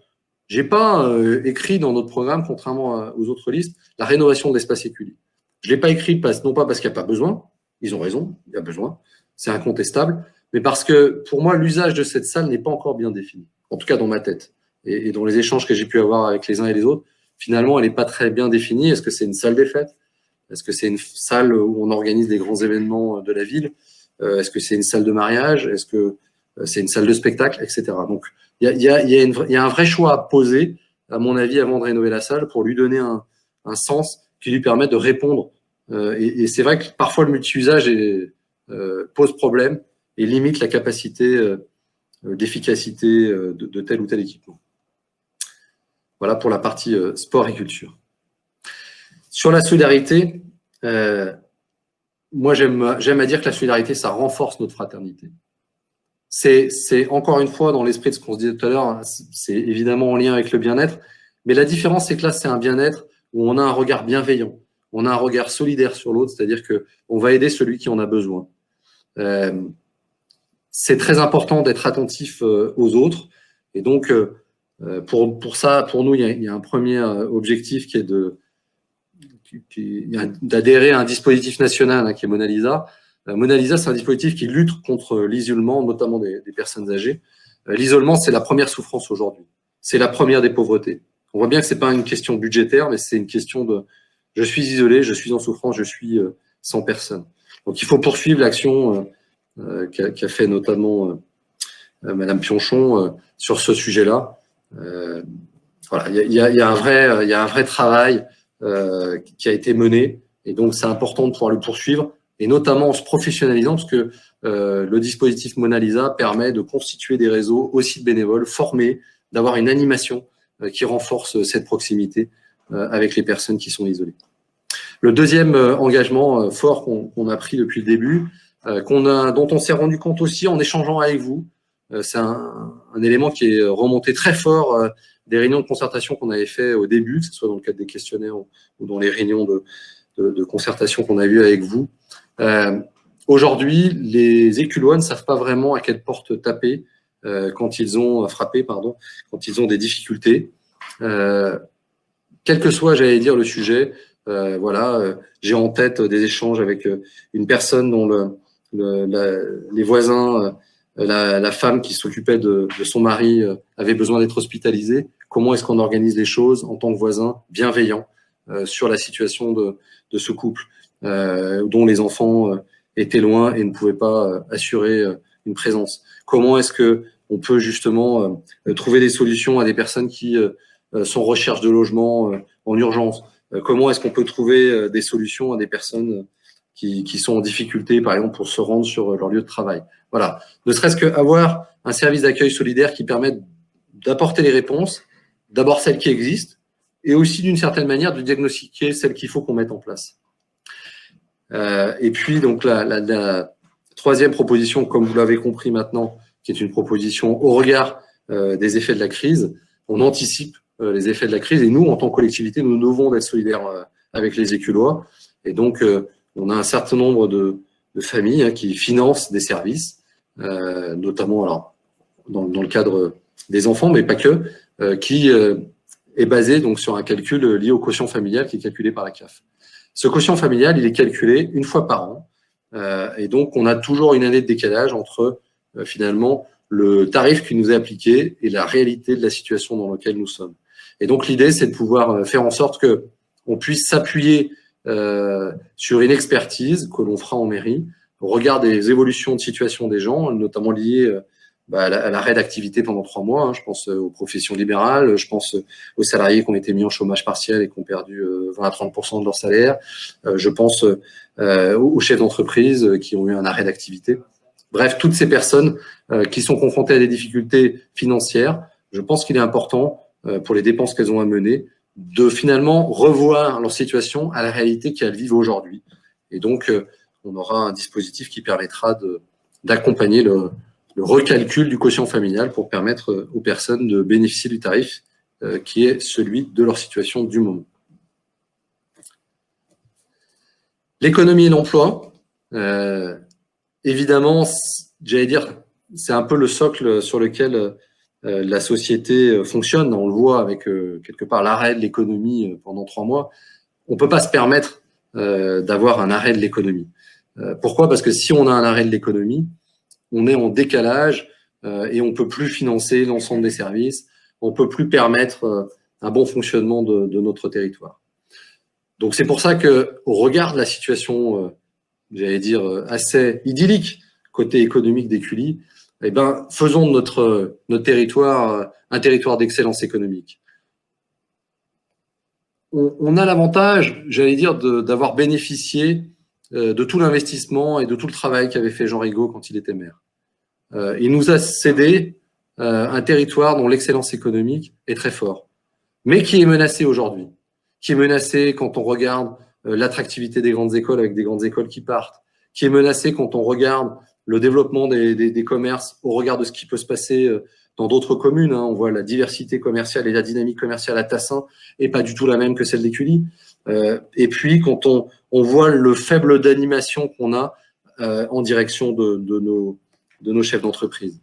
J'ai pas écrit dans notre programme, contrairement aux autres listes, la rénovation de l'espace éculier. Je l'ai pas écrit non pas parce qu'il n'y a pas besoin, ils ont raison, il y a besoin, c'est incontestable, mais parce que pour moi, l'usage de cette salle n'est pas encore bien défini, en tout cas dans ma tête. Et dans les échanges que j'ai pu avoir avec les uns et les autres, finalement, elle n'est pas très bien définie. Est-ce que c'est une salle des fêtes? Est-ce que c'est une salle où on organise des grands événements de la ville? Est-ce que c'est une salle de mariage? Est-ce que c'est une salle de spectacle, etc. Donc, il y a un vrai choix à poser, à mon avis, avant de rénover la salle, pour lui donner un sens qui lui permette de répondre. Et c'est vrai que parfois, le multi-usage pose problème et limite la capacité d'efficacité de tel ou tel équipement. Voilà pour la partie sport et culture. Sur la solidarité, moi, j'aime à dire que la solidarité, ça renforce notre fraternité. C'est encore une fois dans l'esprit de ce qu'on se disait tout à l'heure, hein, c'est évidemment en lien avec le bien-être, mais la différence, c'est que là, c'est un bien-être où on a un regard bienveillant, on a un regard solidaire sur l'autre, c'est-à-dire qu'on va aider celui qui en a besoin. C'est très important d'être attentif aux autres, et donc pour ça, pour nous, il y a un premier objectif qui est d'adhérer à un dispositif national hein, qui est Mona Lisa. Mona Lisa, c'est un dispositif qui lutte contre l'isolement, notamment des personnes âgées. L'isolement, c'est la première souffrance aujourd'hui. C'est la première des pauvretés. On voit bien que c'est pas une question budgétaire, mais c'est une question de je suis isolé, je suis en souffrance, je suis sans personne. Donc il faut poursuivre l'action qu'a fait notamment Madame Pionchon sur ce sujet-là. Voilà, il y a un vrai travail qui a été mené, et donc c'est important de pouvoir le poursuivre, et notamment en se professionnalisant, parce que le dispositif Mona Lisa permet de constituer des réseaux aussi de bénévoles formés, d'avoir une animation qui renforce cette proximité avec les personnes qui sont isolées. Le deuxième engagement fort qu'on a pris depuis le début, dont on s'est rendu compte aussi en échangeant avec vous, c'est un élément qui est remonté très fort des réunions de concertation qu'on avait fait au début, que ce soit dans le cadre des questionnaires ou dans les réunions de concertation qu'on a eues avec vous. Aujourd'hui, les éculois ne savent pas vraiment à quelle porte taper quand ils ont quand ils ont des difficultés. Quel que soit, j'allais dire, le sujet, j'ai en tête des échanges avec une personne dont les voisins, la femme qui s'occupait de son mari avait besoin d'être hospitalisée. Comment est-ce qu'on organise les choses en tant que voisin bienveillant sur la situation de ce couple dont les enfants étaient loin et ne pouvaient pas assurer une présence? Comment est-ce que on peut justement trouver des solutions à des personnes qui sont en recherche de logement en urgence? Comment est-ce qu'on peut trouver des solutions à des personnes qui sont en difficulté, par exemple, pour se rendre sur leur lieu de travail? Voilà. Ne serait-ce qu'avoir un service d'accueil solidaire qui permette d'apporter les réponses, d'abord celles qui existent, et aussi d'une certaine manière de diagnostiquer celles qu'il faut qu'on mette en place. Et puis, donc, la troisième proposition, comme vous l'avez compris maintenant, qui est une proposition au regard des effets de la crise, on anticipe les effets de la crise, et nous, en tant que collectivité, nous devons être solidaires avec les éculois. Et donc, on a un certain nombre de familles hein, qui financent des services, notamment alors dans le cadre des enfants, mais pas que, qui est basé donc sur un calcul lié au quotient familial qui est calculé par la CAF. Ce quotient familial, il est calculé une fois par an, et donc on a toujours une année de décalage entre finalement le tarif qui nous est appliqué et la réalité de la situation dans laquelle nous sommes. Et donc l'idée, c'est de pouvoir faire en sorte que on puisse s'appuyer sur une expertise que l'on fera en mairie au regard des évolutions de situation des gens, notamment liées à l'arrêt d'activité pendant 3 mois. Hein. Je pense aux professions libérales, je pense aux salariés qui ont été mis en chômage partiel et qui ont perdu 20 à 30% de leur salaire. Je pense aux chefs d'entreprise qui ont eu un arrêt d'activité. bref, toutes ces personnes qui sont confrontées à des difficultés financières, je pense qu'il est important, pour les dépenses qu'elles ont à mener, de finalement revoir leur situation à la réalité qu'elles vivent aujourd'hui. Et donc, on aura un dispositif qui permettra d'accompagner le recalcul du quotient familial pour permettre aux personnes de bénéficier du tarif qui est celui de leur situation du moment. L'économie et l'emploi, évidemment, j'allais dire, c'est un peu le socle sur lequel la société fonctionne. On le voit avec quelque part l'arrêt de l'économie pendant 3 mois. On ne peut pas se permettre d'avoir un arrêt de l'économie. Pourquoi? Parce que si on a un arrêt de l'économie, on est en décalage et on ne peut plus financer l'ensemble des services, on ne peut plus permettre un bon fonctionnement de notre territoire. Donc c'est pour ça qu'au regard de la situation, j'allais dire, assez idyllique côté économique d'Écully, eh ben, faisons de notre territoire un territoire d'excellence économique. On a l'avantage, j'allais dire, d'avoir bénéficié de tout l'investissement et de tout le travail qu'avait fait Jean Rigaud quand il était maire. Il nous a cédé un territoire dont l'excellence économique est très fort, mais qui est menacé aujourd'hui, qui est menacé quand on regarde l'attractivité des grandes écoles avec des grandes écoles qui partent, qui est menacé quand on regarde le développement des commerces au regard de ce qui peut se passer dans d'autres communes. On voit la diversité commerciale et la dynamique commerciale à Tassin est pas du tout la même que celle d'Écully. Et puis, quand on voit le faible d'animation qu'on a en direction de nos chefs d'entreprise.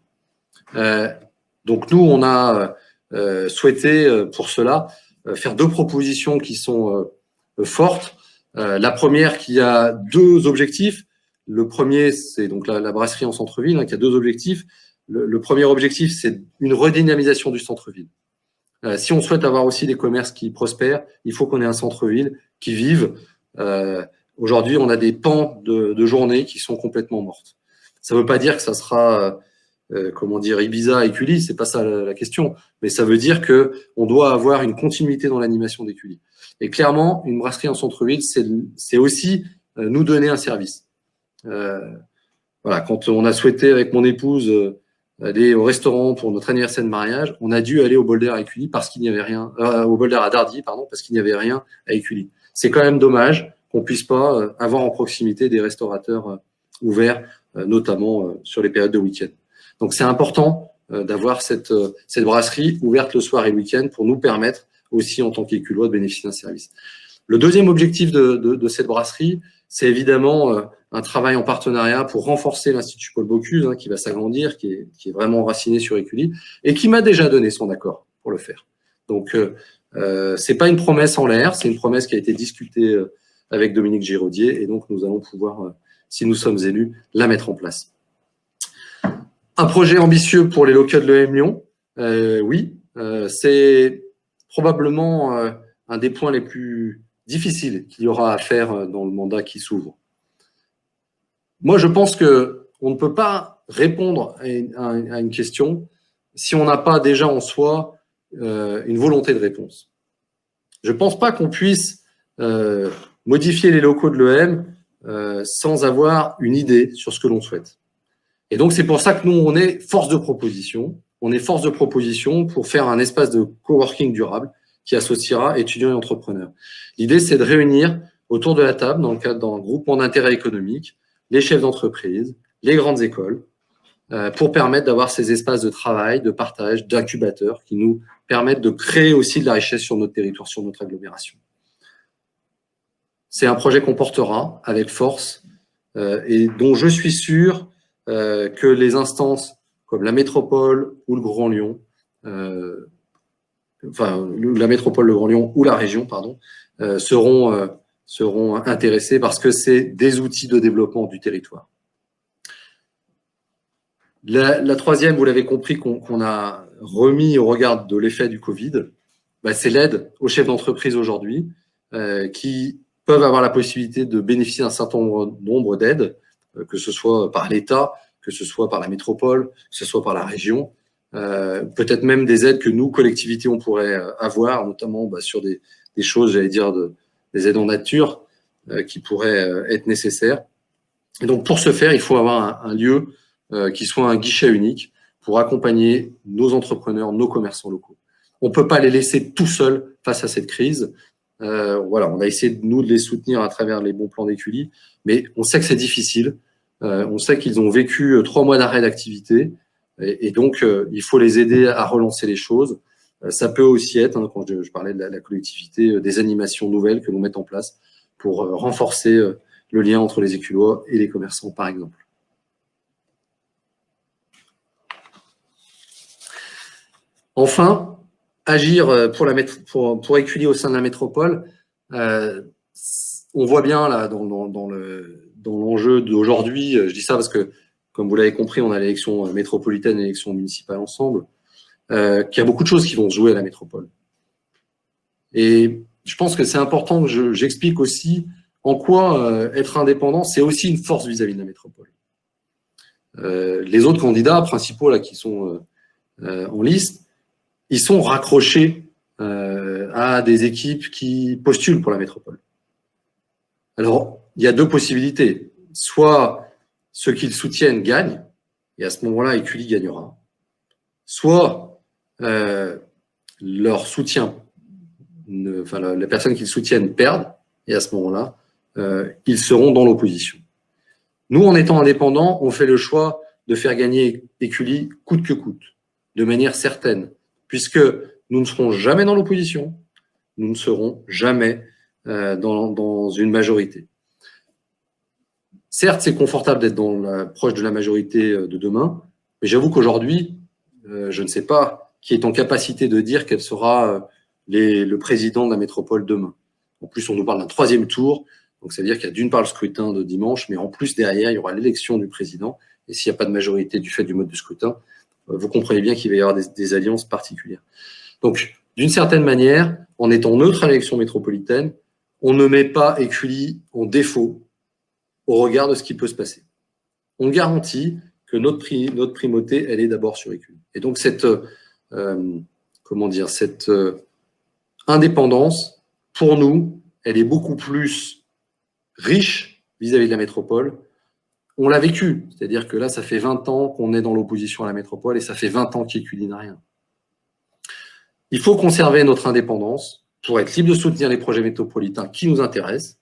Donc, nous, on a souhaité, pour cela, faire 2 propositions qui sont fortes. La première qui a 2 objectifs. Le premier, c'est donc la brasserie en centre-ville, qui a 2 objectifs. Le premier objectif, c'est une redynamisation du centre-ville. Si on souhaite avoir aussi des commerces qui prospèrent, il faut qu'on ait un centre-ville qui vive. Aujourd'hui, on a des pans de journées qui sont complètement mortes. Ça ne veut pas dire que ça sera, comment dire, Ibiza, Écully, c'est pas ça la question, mais ça veut dire que on doit avoir une continuité dans l'animation d'Écully. Et clairement, une brasserie en centre-ville, c'est aussi nous donner un service. Voilà, quand on a souhaité avec mon épouse aller au restaurant pour notre anniversaire de mariage, on a dû aller au Bolder à Écully parce qu'il n'y avait rien, au Bolder à Dardy, pardon, parce qu'il n'y avait rien à Écully. C'est quand même dommage qu'on puisse pas avoir en proximité des restaurateurs ouverts, notamment sur les périodes de week-end. Donc c'est important d'avoir cette brasserie ouverte le soir et le week-end pour nous permettre aussi en tant qu'Écullois de bénéficier d'un service. Le deuxième objectif de cette brasserie, c'est évidemment un travail en partenariat pour renforcer l'Institut Paul Bocuse, qui va s'agrandir, qui est vraiment enraciné sur Écully, et qui m'a déjà donné son accord pour le faire. Donc, c'est pas une promesse en l'air, c'est une promesse qui a été discutée avec Dominique Giraudier, et donc nous allons pouvoir, si nous sommes élus, la mettre en place. Un projet ambitieux pour les locaux de l'EM Lyon, oui, c'est probablement un des points les plus difficiles qu'il y aura à faire dans le mandat qui s'ouvre. Moi, je pense qu'on ne peut pas répondre à une question si on n'a pas déjà en soi une volonté de réponse. Je ne pense pas qu'on puisse modifier les locaux de l'EM sans avoir une idée sur ce que l'on souhaite. Et donc, c'est pour ça que nous, on est force de proposition. On est force de proposition pour faire un espace de coworking durable qui associera étudiants et entrepreneurs. L'idée, c'est de réunir autour de la table, dans le cadre d'un groupement d'intérêt économique, les chefs d'entreprise, les grandes écoles, pour permettre d'avoir ces espaces de travail, de partage, d'incubateurs qui nous permettent de créer aussi de la richesse sur notre territoire, sur notre agglomération. C'est un projet qu'on portera avec force et dont je suis sûr que les instances comme la métropole ou le Grand Lyon, la métropole, le Grand Lyon ou la région, pardon, seront intéressés parce que c'est des outils de développement du territoire. La troisième, vous l'avez compris, qu'on a remis au regard de l'effet du Covid, c'est l'aide aux chefs d'entreprise aujourd'hui qui peuvent avoir la possibilité de bénéficier d'un certain nombre d'aides, que ce soit par l'État, que ce soit par la métropole, que ce soit par la région, peut-être même des aides que nous, collectivités, on pourrait avoir, notamment sur des choses, j'allais dire, des aides en nature qui pourraient être nécessaires. Et donc, pour ce faire, il faut avoir un lieu qui soit un guichet unique pour accompagner nos entrepreneurs, nos commerçants locaux. On ne peut pas les laisser tout seuls face à cette crise. Voilà, on a essayé, nous, de les soutenir à travers les bons plans d'Écully, mais on sait que c'est difficile. On sait qu'ils ont vécu 3 mois d'arrêt d'activité et donc il faut les aider à relancer les choses. Ça peut aussi être, quand je parlais de la collectivité, des animations nouvelles que l'on met en place pour renforcer le lien entre les Écullois et les commerçants, par exemple. Enfin, agir pour Écully au sein de la métropole, on voit bien là dans l'enjeu d'aujourd'hui, je dis ça parce que, comme vous l'avez compris, on a l'élection métropolitaine et l'élection municipale ensemble, qu'il y a beaucoup de choses qui vont se jouer à la métropole. Et je pense que c'est important que j'explique aussi en quoi être indépendant, c'est aussi une force vis-à-vis de la métropole. Les autres candidats principaux là qui sont en liste, ils sont raccrochés à des équipes qui postulent pour la métropole. Alors, il y a 2 possibilités. Soit ceux qui le soutiennent gagnent, et à ce moment-là, Écully gagnera. Soit leur soutien, les personnes qui le soutiennent perdent, et à ce moment-là, ils seront dans l'opposition. Nous, en étant indépendants, on fait le choix de faire gagner Écully coûte que coûte, de manière certaine, puisque nous ne serons jamais dans l'opposition, nous ne serons jamais dans une majorité. Certes, c'est confortable d'être proche de la majorité de demain, mais j'avoue qu'aujourd'hui, je ne sais pas qui est en capacité de dire quel sera le président de la métropole demain. En plus, on nous parle d'un 3e tour, donc ça veut dire qu'il y a d'une part le scrutin de dimanche, mais en plus derrière, il y aura l'élection du président, et s'il n'y a pas de majorité du fait du mode de scrutin, vous comprenez bien qu'il va y avoir des alliances particulières. Donc, d'une certaine manière, en étant neutre à l'élection métropolitaine, on ne met pas Écully en défaut au regard de ce qui peut se passer. On garantit que notre primauté, elle est d'abord sur Écully. Et donc, cette indépendance, pour nous, elle est beaucoup plus riche vis-à-vis de la métropole. On l'a vécu, c'est-à-dire que là, ça fait 20 ans qu'on est dans l'opposition à la métropole et ça fait 20 ans qu'Écully n'a rien. Il faut conserver notre indépendance pour être libre de soutenir les projets métropolitains qui nous intéressent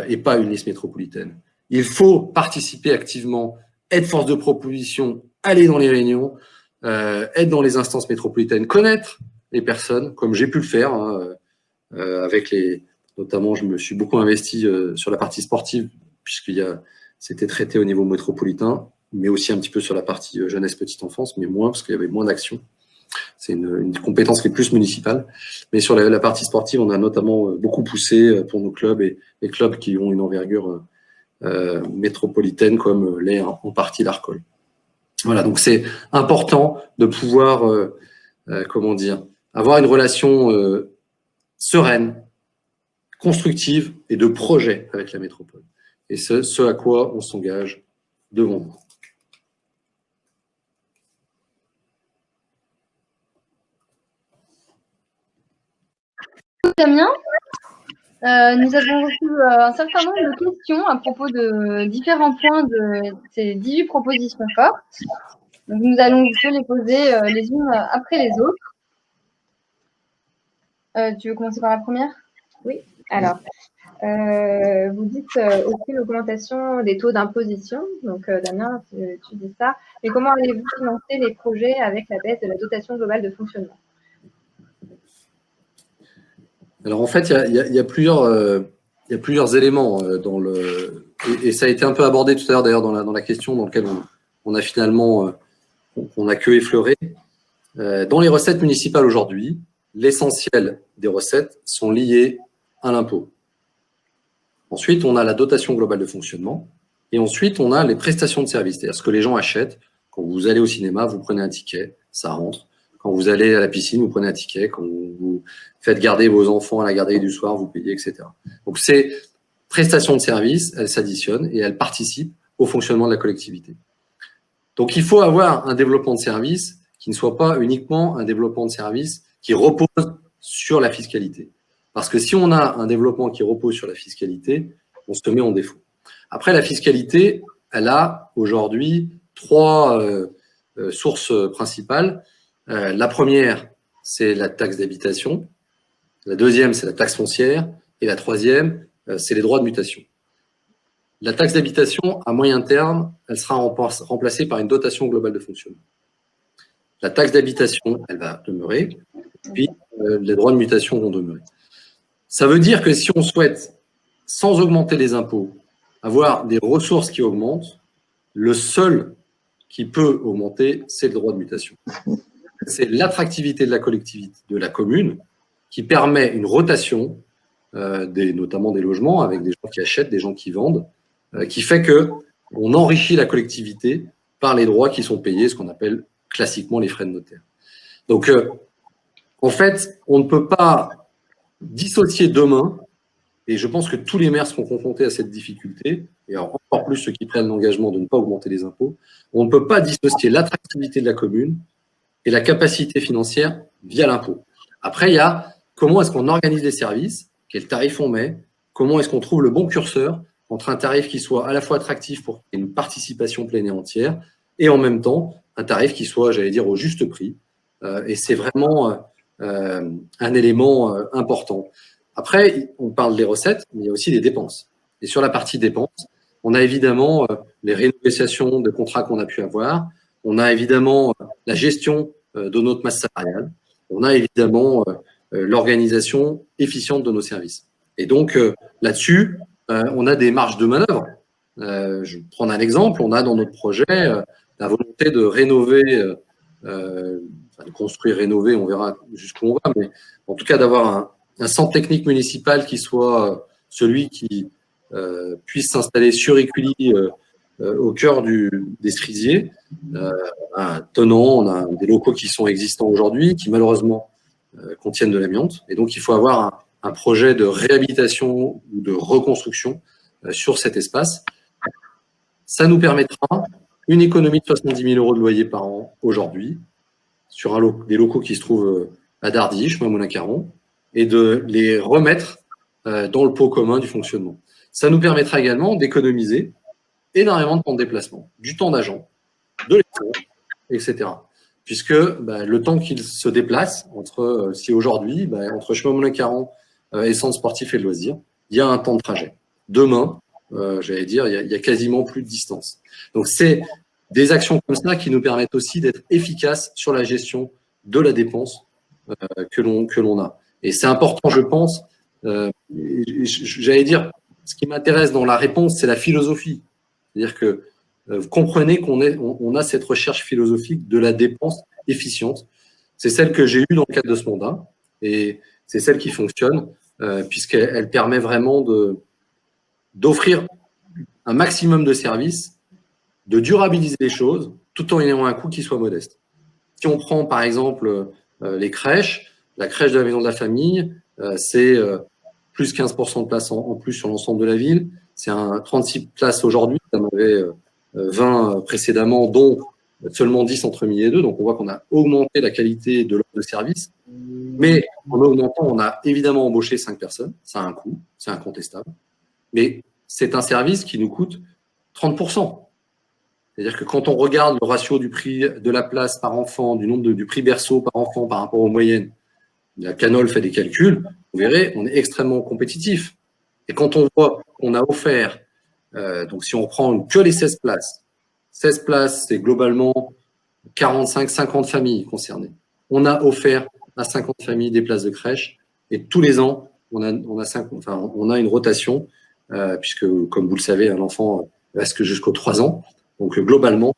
et pas une liste métropolitaine. Il faut participer activement, être force de proposition, aller dans les réunions, être dans les instances métropolitaines, connaître les personnes, comme j'ai pu le faire, avec notamment, je me suis beaucoup investi sur la partie sportive, c'était traité au niveau métropolitain, mais aussi un petit peu sur la partie jeunesse petite enfance, mais moins, parce qu'il y avait moins d'actions. C'est une compétence qui est plus municipale. Mais sur la partie sportive, on a notamment beaucoup poussé pour nos clubs et les clubs qui ont une envergure métropolitaine comme l'est en partie l'Arcole. Voilà, donc c'est important de pouvoir, avoir une relation sereine, constructive et de projet avec la métropole. Et ce à quoi on s'engage devant vous. Damien, nous avons reçu un certain nombre de questions à propos de différents points de ces 18 propositions fortes. Donc, nous allons te les poser les unes après les autres. Tu veux commencer par la première? Oui, alors, vous dites aussi l'augmentation des taux d'imposition. Donc, Damien, tu dis ça. Mais comment allez-vous financer les projets avec la baisse de la dotation globale de fonctionnement? Alors, en fait, il y a plusieurs éléments et ça a été un peu abordé tout à l'heure d'ailleurs dans la question dans laquelle on a finalement on a que effleuré. Dans les recettes municipales aujourd'hui, l'essentiel des recettes sont liées à l'impôt. Ensuite, on a la dotation globale de fonctionnement et ensuite, on a les prestations de services, c'est-à-dire ce que les gens achètent. Quand vous allez au cinéma, vous prenez un ticket, ça rentre. Quand vous allez à la piscine, vous prenez un ticket. Quand vous faites garder vos enfants à la garderie du soir, vous payez, etc. Donc, ces prestations de services, elles s'additionnent et elles participent au fonctionnement de la collectivité. Donc, il faut avoir un développement de services qui ne soit pas uniquement un développement de services qui repose sur la fiscalité. Parce que si on a un développement qui repose sur la fiscalité, on se met en défaut. Après, la fiscalité, elle a aujourd'hui 3 sources principales. La première, c'est la taxe d'habitation. La deuxième, c'est la taxe foncière. Et la troisième, c'est les droits de mutation. La taxe d'habitation, à moyen terme, elle sera remplacée par une dotation globale de fonctionnement. La taxe d'habitation, elle va demeurer, puis les droits de mutation vont demeurer. Ça veut dire que si on souhaite, sans augmenter les impôts, avoir des ressources qui augmentent, le seul qui peut augmenter, c'est le droit de mutation. C'est l'attractivité de la collectivité, de la commune, qui permet une rotation, notamment des logements, avec des gens qui achètent, des gens qui vendent, qui fait qu'on enrichit la collectivité par les droits qui sont payés, ce qu'on appelle classiquement les frais de notaire. Donc, en fait, on ne peut pas dissocier demain, et je pense que tous les maires seront confrontés à cette difficulté, et encore plus ceux qui prennent l'engagement de ne pas augmenter les impôts, on ne peut pas dissocier l'attractivité de la commune et la capacité financière via l'impôt. Après, il y a comment est-ce qu'on organise les services, quel tarif on met, comment est-ce qu'on trouve le bon curseur entre un tarif qui soit à la fois attractif pour une participation pleine et entière, et en même temps, un tarif qui soit, j'allais dire, au juste prix. Et c'est vraiment un élément important. Après, on parle des recettes, mais il y a aussi des dépenses. Et sur la partie dépenses, on a évidemment les renégociations de contrats qu'on a pu avoir, on a évidemment la gestion de notre masse salariale, on a évidemment l'organisation efficiente de nos services. Et donc, là-dessus, on a des marges de manœuvre. Je vais prendre un exemple, on a dans notre projet la volonté de rénover, de construire, rénover, on verra jusqu'où on va, mais en tout cas d'avoir un centre technique municipal qui soit celui qui puisse s'installer sur Écully au cœur des cerisiers. Un tenant, on a des locaux qui sont existants aujourd'hui, qui malheureusement contiennent de l'amiante. Et donc, il faut avoir un projet de réhabilitation ou de reconstruction sur cet espace. Ça nous permettra une économie de 70 000 € de loyer par an aujourd'hui, sur des locaux qui se trouvent à Dardy, chemin Moulin-Caron, et de les remettre dans le pot commun du fonctionnement. Ça nous permettra également d'économiser énormément de temps de déplacement, du temps d'agent, de l'essence, etc. Puisque le temps qu'ils se déplacent, si aujourd'hui, entre chemin Moulin-Caron et centre sportif et de loisirs, il y a un temps de trajet. Demain, j'allais dire, il y a quasiment plus de distance. Donc, c'est des actions comme ça qui nous permettent aussi d'être efficaces sur la gestion de la dépense que l'on a. Et c'est important, je pense, j'allais dire, ce qui m'intéresse dans la réponse, c'est la philosophie. C'est-à-dire que vous comprenez qu'on a cette recherche philosophique de la dépense efficiente. C'est celle que j'ai eue dans le cadre de ce mandat, et c'est celle qui fonctionne, puisqu'elle permet vraiment d'offrir un maximum de services, de durabiliser les choses, tout en ayant un coût qui soit modeste. Si on prend par exemple les crèches, la crèche de la maison de la famille, c'est plus 15% de places en plus sur l'ensemble de la ville. C'est 36 places aujourd'hui, ça en avait 20 précédemment, dont seulement 10 entre midi et 2. Donc on voit qu'on a augmenté la qualité de l'offre de service. Mais en augmentant, on a évidemment embauché 5 personnes. Ça a un coût, c'est incontestable. Mais c'est un service qui nous coûte 30%. C'est-à-dire que quand on regarde le ratio du prix de la place par enfant, du prix berceau par enfant par rapport aux moyennes, la Canol fait des calculs, vous verrez, on est extrêmement compétitif. Et quand on voit qu'on a offert, donc si on reprend que les 16 places, c'est globalement 45-50 familles concernées. On a offert à 50 familles des places de crèche, et tous les ans, on a une rotation, puisque, comme vous le savez, un enfant reste jusqu'aux 3 ans. Donc, globalement,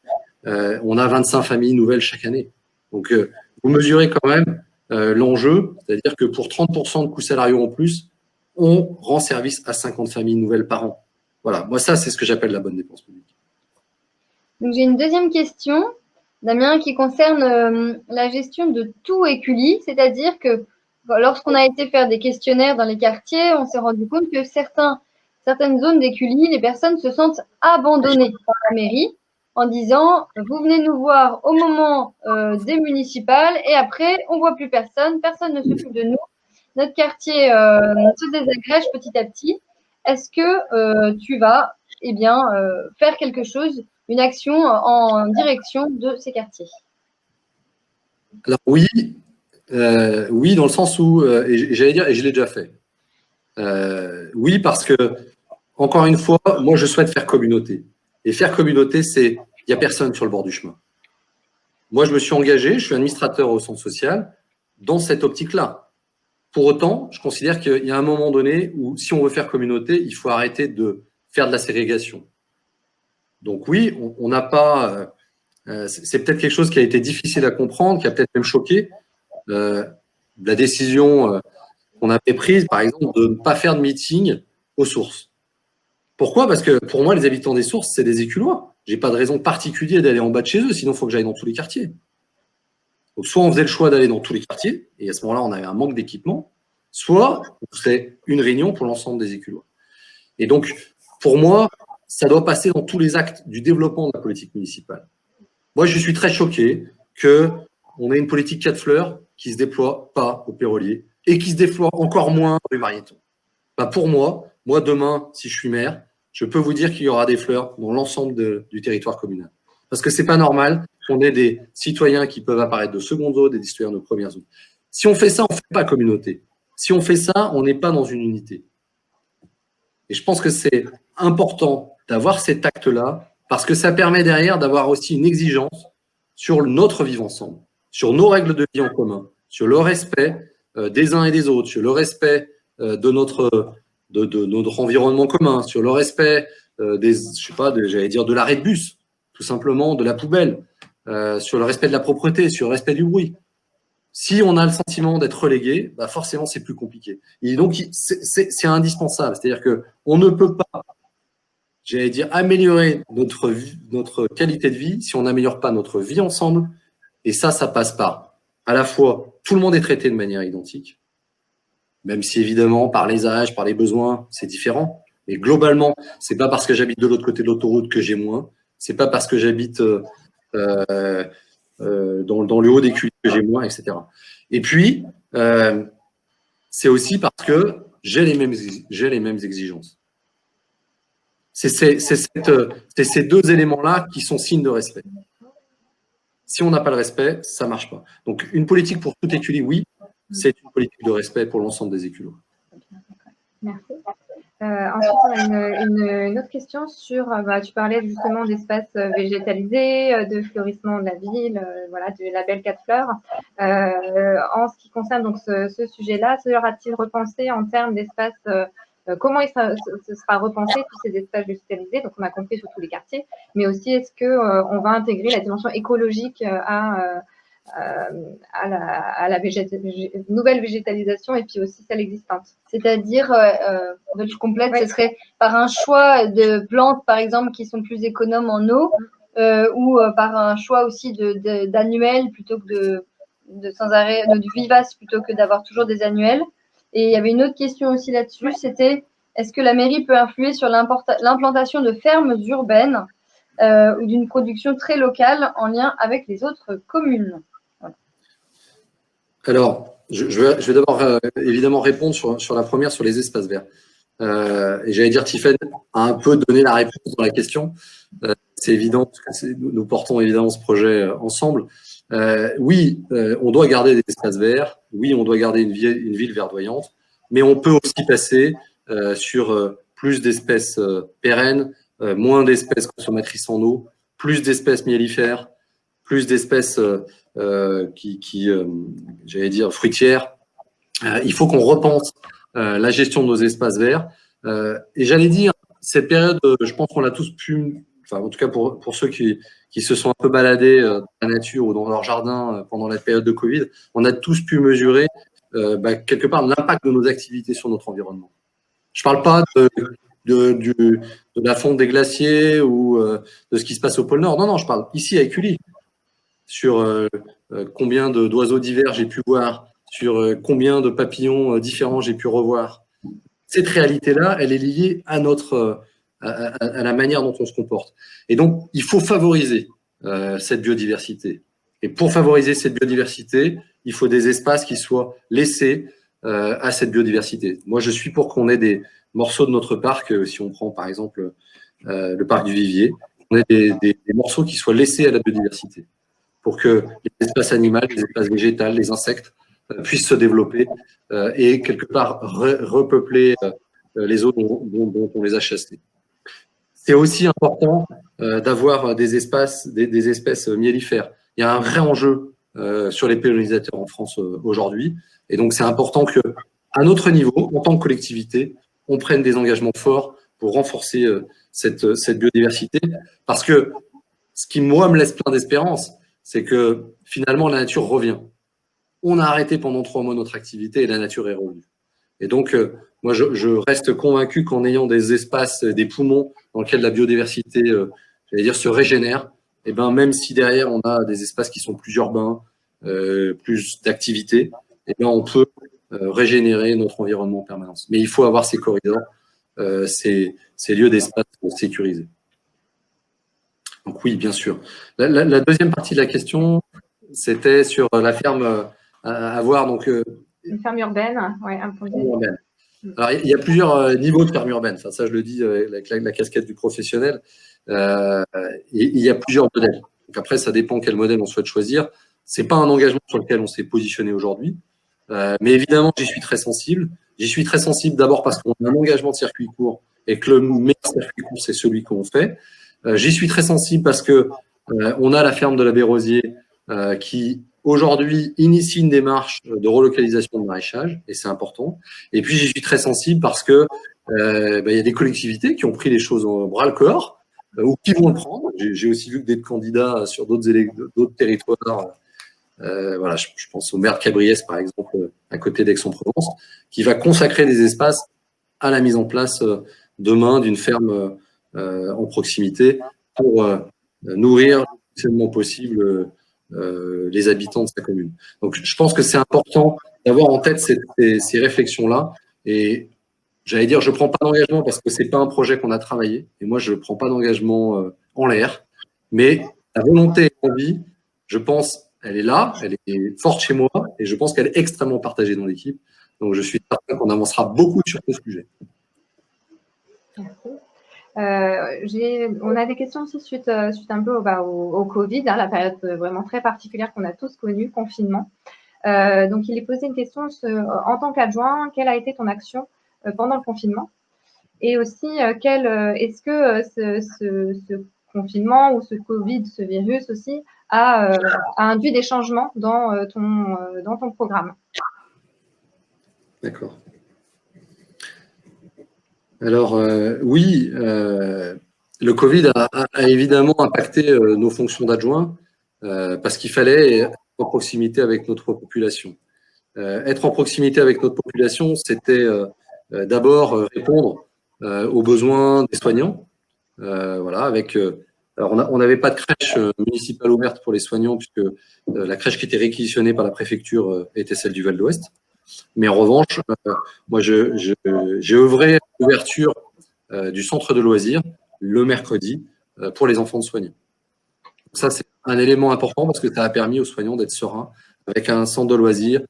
on a 25 familles nouvelles chaque année. Donc, vous mesurez quand même l'enjeu, c'est-à-dire que pour 30% de coûts salariaux en plus, on rend service à 50 familles nouvelles par an. Voilà, moi, ça, c'est ce que j'appelle la bonne dépense publique. Donc, j'ai une deuxième question, Damien, qui concerne la gestion de tout Écully, c'est-à-dire que lorsqu'on a été faire des questionnaires dans les quartiers, on s'est rendu compte que certaines zones d'Écully, les personnes se sentent abandonnées par la mairie en disant « vous venez nous voir au moment des municipales et après, on ne voit plus personne ne s'occupe de nous, notre quartier se désagrège petit à petit. Est-ce que tu vas eh bien, faire quelque chose, une action en direction de ces quartiers? Alors oui, oui, dans le sens où, et j'allais dire, et je l'ai déjà fait. Oui, parce que, encore une fois, moi, je souhaite faire communauté. Et faire communauté, c'est, il n'y a personne sur le bord du chemin. Moi, je me suis engagé, je suis administrateur au centre social, dans cette optique-là. Pour autant, je considère qu'il y a un moment donné où, si on veut faire communauté, il faut arrêter de faire de la ségrégation. Donc oui, on n'a pas... c'est peut-être quelque chose qui a été difficile à comprendre, qui a peut-être même choqué. La décision qu'on avait prise, par exemple, de ne pas faire de meeting aux sources. Pourquoi? Parce que pour moi, les habitants des sources, c'est des éculois. J'ai pas de raison particulière d'aller en bas de chez eux, sinon il faut que j'aille dans tous les quartiers. Donc soit on faisait le choix d'aller dans tous les quartiers, et à ce moment-là, on avait un manque d'équipement, soit on faisait une réunion pour l'ensemble des éculois. Et donc, pour moi, ça doit passer dans tous les actes du développement de la politique municipale. Moi, je suis très choqué qu'on ait une politique 4 fleurs qui ne se déploie pas au Pérolier et qui se déploie encore moins rue Marieton. Bah pour moi, demain, si je suis maire, je peux vous dire qu'il y aura des fleurs dans l'ensemble du territoire communal. Parce que c'est pas normal qu'on ait des citoyens qui peuvent apparaître de seconde zone et des citoyens de première zone. Si on fait ça, on ne fait pas communauté. Si on fait ça, on n'est pas dans une unité. Et je pense que c'est important d'avoir cet acte-là parce que ça permet derrière d'avoir aussi une exigence sur notre vivre ensemble, sur nos règles de vie en commun, sur le respect des uns et des autres, sur le respect de notre environnement commun, sur le respect j'allais dire de l'arrêt de bus, tout simplement, de la poubelle, sur le respect de la propreté, sur le respect du bruit. Si on a le sentiment d'être relégué, bah forcément c'est plus compliqué. Et donc c'est indispensable, c'est-à-dire que on ne peut pas, j'allais dire, améliorer notre qualité de vie si on n'améliore pas notre vie ensemble. Et ça passe par, à la fois, tout le monde est traité de manière identique, même si évidemment, par les âges, par les besoins, c'est différent. Mais globalement, c'est pas parce que j'habite de l'autre côté de l'autoroute que j'ai moins. C'est pas parce que j'habite dans le haut des culs que j'ai moins, etc. Et puis, c'est aussi parce que j'ai les mêmes exigences. C'est ces deux éléments-là qui sont signes de respect. Si on n'a pas le respect, ça ne marche pas. Donc, une politique pour tout éculie, oui, c'est une politique de respect pour l'ensemble des éculots. Merci. Ensuite, on a une autre question sur, tu parlais justement d'espaces végétalisés, de fleurissement de la ville, voilà, du label 4 fleurs. En ce qui concerne donc ce sujet-là, sera-t-il repensé en termes d'espaces, comment ce sera repensé tous ces espaces végétalisés? Donc, on a compris sur tous les quartiers, mais aussi est-ce qu'on va intégrer la dimension écologique à la nouvelle végétalisation et puis aussi celle existante. C'est-à-dire, je complète, ce serait par un choix de plantes, par exemple, qui sont plus économes en eau, ou par un choix aussi d'annuels plutôt que de sans arrêt, de vivaces plutôt que d'avoir toujours des annuels. Et il y avait une autre question aussi là-dessus, c'était est-ce que la mairie peut influer sur l'implantation de fermes urbaines ou d'une production très locale en lien avec les autres communes? Alors, je vais d'abord évidemment répondre sur la première, sur les espaces verts. Et j'allais dire, Tiffaine a un peu donné la réponse dans la question. C'est évident, parce que nous portons évidemment ce projet ensemble. Oui, on doit garder des espaces verts. Oui, on doit garder une ville verdoyante. Mais on peut aussi passer sur plus d'espèces pérennes, moins d'espèces consommatrices en eau, plus d'espèces mellifères, plus d'espèces j'allais dire, fruitières. Il faut qu'on repense la gestion de nos espaces verts. Et j'allais dire, cette période, je pense qu'on l'a tous pu, enfin, en tout cas pour ceux qui se sont un peu baladés dans la nature ou dans leur jardin pendant la période de Covid, on a tous pu mesurer quelque part l'impact de nos activités sur notre environnement. Je ne parle pas de la fonte des glaciers ou de ce qui se passe au pôle Nord. Non, je parle ici à Écully, sur combien d'oiseaux divers j'ai pu voir, sur combien de papillons différents j'ai pu revoir. Cette réalité-là, elle est liée à la manière dont on se comporte. Et donc, il faut favoriser cette biodiversité. Et pour favoriser cette biodiversité, il faut des espaces qui soient laissés à cette biodiversité. Moi, je suis pour qu'on ait des morceaux de notre parc, si on prend par exemple le parc du Vivier, on ait des morceaux qui soient laissés à la biodiversité, pour que les espaces animaux, les espaces végétaux, les insectes puissent se développer et quelque part repeupler les zones dont on les a chassés. C'est aussi important d'avoir des espèces mellifères. Il y a un vrai enjeu sur les pollinisateurs en France aujourd'hui, et donc c'est important que, à notre niveau, en tant que collectivité, on prenne des engagements forts pour renforcer cette biodiversité, parce que ce qui, moi, me laisse plein d'espérance, c'est que finalement, la nature revient. On a arrêté pendant 3 mois notre activité et la nature est revenue. Et donc, moi, je reste convaincu qu'en ayant des espaces, des poumons dans lesquels la biodiversité, j'allais dire, se régénère, et ben, même si derrière, on a des espaces qui sont plus urbains, plus d'activité, et ben, on peut régénérer notre environnement en permanence. Mais il faut avoir ces corridors, ces lieux d'espace sécurisés. Donc oui, bien sûr. La deuxième partie de la question, c'était sur la ferme à voir. Donc, une ferme urbaine, ouais, un peu. Urbaine. Alors, il y a plusieurs niveaux de ferme urbaine. Enfin, ça, je le dis avec la casquette du professionnel. Il y a plusieurs modèles. Donc après, ça dépend quel modèle on souhaite choisir. C'est pas un engagement sur lequel on s'est positionné aujourd'hui. Mais évidemment, j'y suis très sensible. J'y suis très sensible d'abord parce qu'on a un engagement de circuit court et que le meilleur circuit court, c'est celui qu'on fait. J'y suis très sensible parce que on a la ferme de la Bérosier qui aujourd'hui initie une démarche de relocalisation de maraîchage, et c'est important. Et puis j'y suis très sensible parce que il y a des collectivités qui ont pris les choses au bras le corps ou qui vont le prendre. J'ai aussi vu que des candidats sur d'autres territoires. Voilà, je pense au maire de Cabriès, par exemple, à côté d'Aix-en-Provence, qui va consacrer des espaces à la mise en place demain d'une ferme en proximité pour nourrir le plus facilement possible les habitants de sa commune. Donc, je pense que c'est important d'avoir en tête ces réflexions-là. Et j'allais dire, je ne prends pas d'engagement parce que ce n'est pas un projet qu'on a travaillé. Et moi, je ne prends pas d'engagement en l'air. Mais la volonté et l'envie, je pense, elle est là, elle est forte chez moi. Et je pense qu'elle est extrêmement partagée dans l'équipe. Donc, je suis certain qu'on avancera beaucoup sur ce sujet. Merci. On a des questions aussi suite un peu au Covid, hein, la période vraiment très particulière qu'on a tous connue, confinement. Donc, il est posé une question en tant qu'adjoint, quelle a été ton action pendant le confinement? Et aussi, est-ce que ce confinement ou ce Covid, ce virus aussi, a induit des changements dans ton programme? D'accord. Alors, oui, le Covid a évidemment impacté nos fonctions d'adjoint parce qu'il fallait être en proximité avec notre population. Être en proximité avec notre population, c'était d'abord répondre aux besoins des soignants. Voilà, alors on n'avait pas de crèche municipale ouverte pour les soignants puisque la crèche qui était réquisitionnée par la préfecture était celle du Val d'Ouest. Mais en revanche, moi, j'ai œuvré à l'ouverture du centre de loisirs le mercredi pour les enfants de soignants. Donc ça, c'est un élément important parce que ça a permis aux soignants d'être sereins avec un centre de loisirs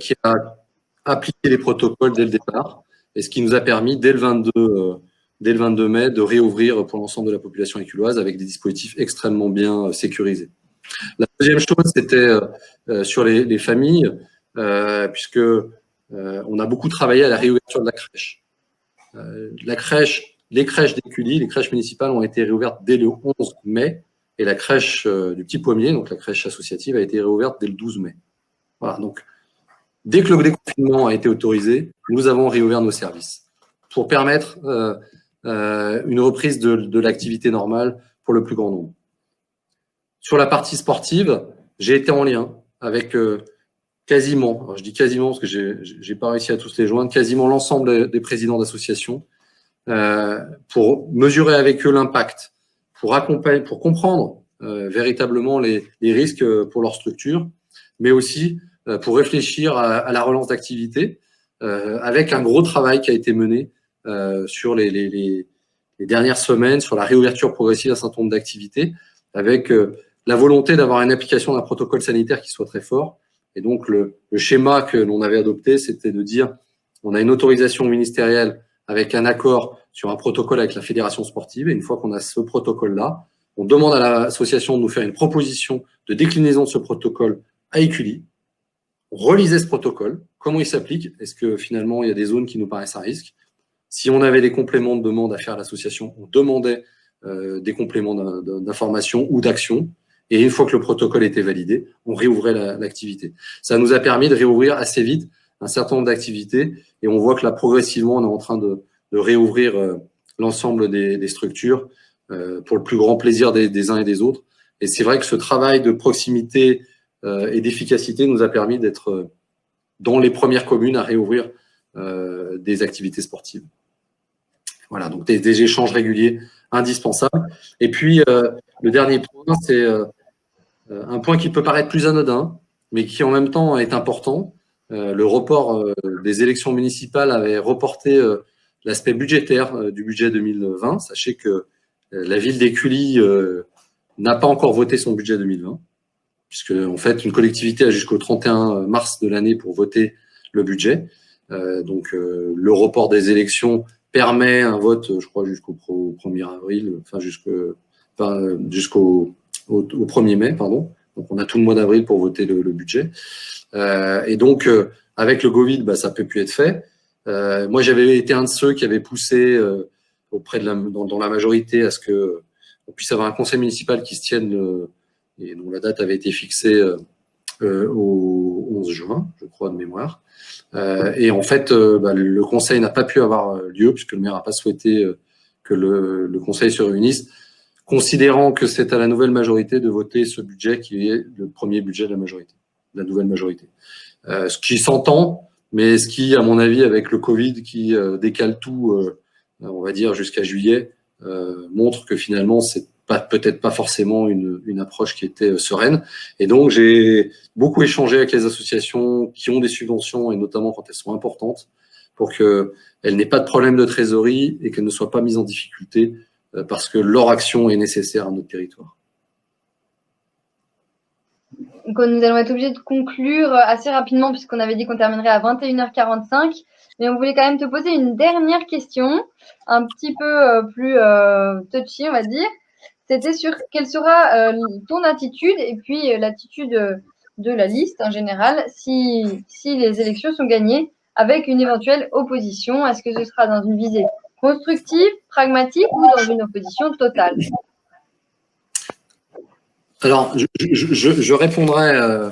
qui a appliqué les protocoles dès le départ et ce qui nous a permis, dès le 22 mai, de réouvrir pour l'ensemble de la population éculoise avec des dispositifs extrêmement bien sécurisés. La deuxième chose, c'était sur les familles, puisque on a beaucoup travaillé à la réouverture de la crèche. Les crèches d'Écully, les crèches municipales ont été réouvertes dès le 11 mai et la crèche du Petit Pommier, donc la crèche associative, a été réouverte dès le 12 mai. Voilà, donc dès que le déconfinement a été autorisé, nous avons réouvert nos services pour permettre une reprise de l'activité normale pour le plus grand nombre. Sur la partie sportive, j'ai été en lien avec quasiment, alors je dis quasiment parce que j'ai pas réussi à tous les joindre, quasiment l'ensemble des présidents d'associations pour mesurer avec eux l'impact, pour accompagner, pour comprendre véritablement les risques pour leur structure, mais aussi pour réfléchir à la relance d'activité avec un gros travail qui a été mené sur les dernières semaines, sur la réouverture progressive d'un certain nombre d'activités, avec la volonté d'avoir une application d'un protocole sanitaire qui soit très fort. Et donc, le schéma que l'on avait adopté, c'était de dire on a une autorisation ministérielle avec un accord sur un protocole avec la fédération sportive. Et une fois qu'on a ce protocole-là, on demande à l'association de nous faire une proposition de déclinaison de ce protocole à Écully. On relisait ce protocole, comment il s'applique, est-ce que finalement il y a des zones qui nous paraissent à risque. Si on avait des compléments de demande à faire à l'association, on demandait des compléments d'information ou d'action. Et une fois que le protocole était validé, on réouvrait l'activité. Ça nous a permis de réouvrir assez vite un certain nombre d'activités. Et on voit que là, progressivement, on est en train de réouvrir l'ensemble des structures pour le plus grand plaisir des uns et des autres. Et c'est vrai que ce travail de proximité et d'efficacité nous a permis d'être dans les premières communes à réouvrir des activités sportives. Voilà, donc des échanges réguliers indispensables. Et puis, le dernier point, c'est un point qui peut paraître plus anodin, mais qui en même temps est important. Le report des élections municipales avait reporté l'aspect budgétaire du budget 2020. Sachez que la ville d'Écully n'a pas encore voté son budget 2020, puisque en fait une collectivité a jusqu'au 31 mars de l'année pour voter le budget. Donc le report des élections permet un vote, je crois, jusqu'au 1er avril, enfin jusqu'au 1er mai, pardon. Donc on a tout le mois d'avril pour voter le budget. Et donc avec le Covid, ça peut plus être fait. Moi, j'avais été un de ceux qui avait poussé auprès dans la majorité à ce que on puisse avoir un conseil municipal qui se tienne et dont la date avait été fixée au 11 juin, je crois, de mémoire. Et en fait, le conseil n'a pas pu avoir lieu puisque le maire n'a pas souhaité que le conseil se réunisse, considérant que c'est à la nouvelle majorité de voter ce budget qui est le premier budget de la majorité, de la nouvelle majorité. Ce qui s'entend, mais ce qui, à mon avis, avec le Covid qui décale tout, on va dire jusqu'à juillet, montre que finalement c'est peut-être pas forcément une approche qui était sereine. Et donc j'ai beaucoup échangé avec les associations qui ont des subventions et notamment quand elles sont importantes pour qu'elles n'aient pas de problème de trésorerie et qu'elles ne soient pas mises en difficulté parce que leur action est nécessaire à notre territoire. Donc, nous allons être obligés de conclure assez rapidement puisqu'on avait dit qu'on terminerait à 21h45. Mais on voulait quand même te poser une dernière question, un petit peu plus touchy, on va dire. C'était sur quelle sera ton attitude et puis l'attitude de la liste en général si les élections sont gagnées avec une éventuelle opposition. Est-ce que ce sera dans une visée constructive, pragmatique ou dans une opposition totale? Alors, je répondrai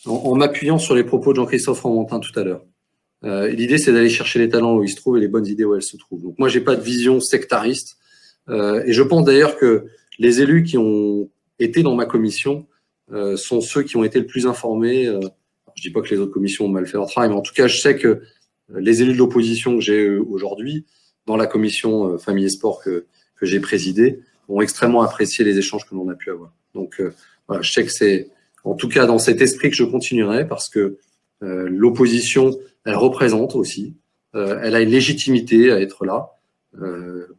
en m'appuyant sur les propos de Jean-Christophe Ramontin tout à l'heure. L'idée, c'est d'aller chercher les talents où ils se trouvent et les bonnes idées où elles se trouvent. Donc, moi, j'ai pas de vision sectariste. Et je pense d'ailleurs que les élus qui ont été dans ma commission sont ceux qui ont été le plus informés. Je dis pas que les autres commissions ont mal fait leur travail, mais en tout cas, je sais que les élus de l'opposition que j'ai aujourd'hui, dans la commission famille et sport que j'ai présidée, ont extrêmement apprécié les échanges que l'on a pu avoir. Donc, voilà, je sais que c'est, en tout cas, dans cet esprit que je continuerai parce que l'opposition, elle représente aussi, elle a une légitimité à être là.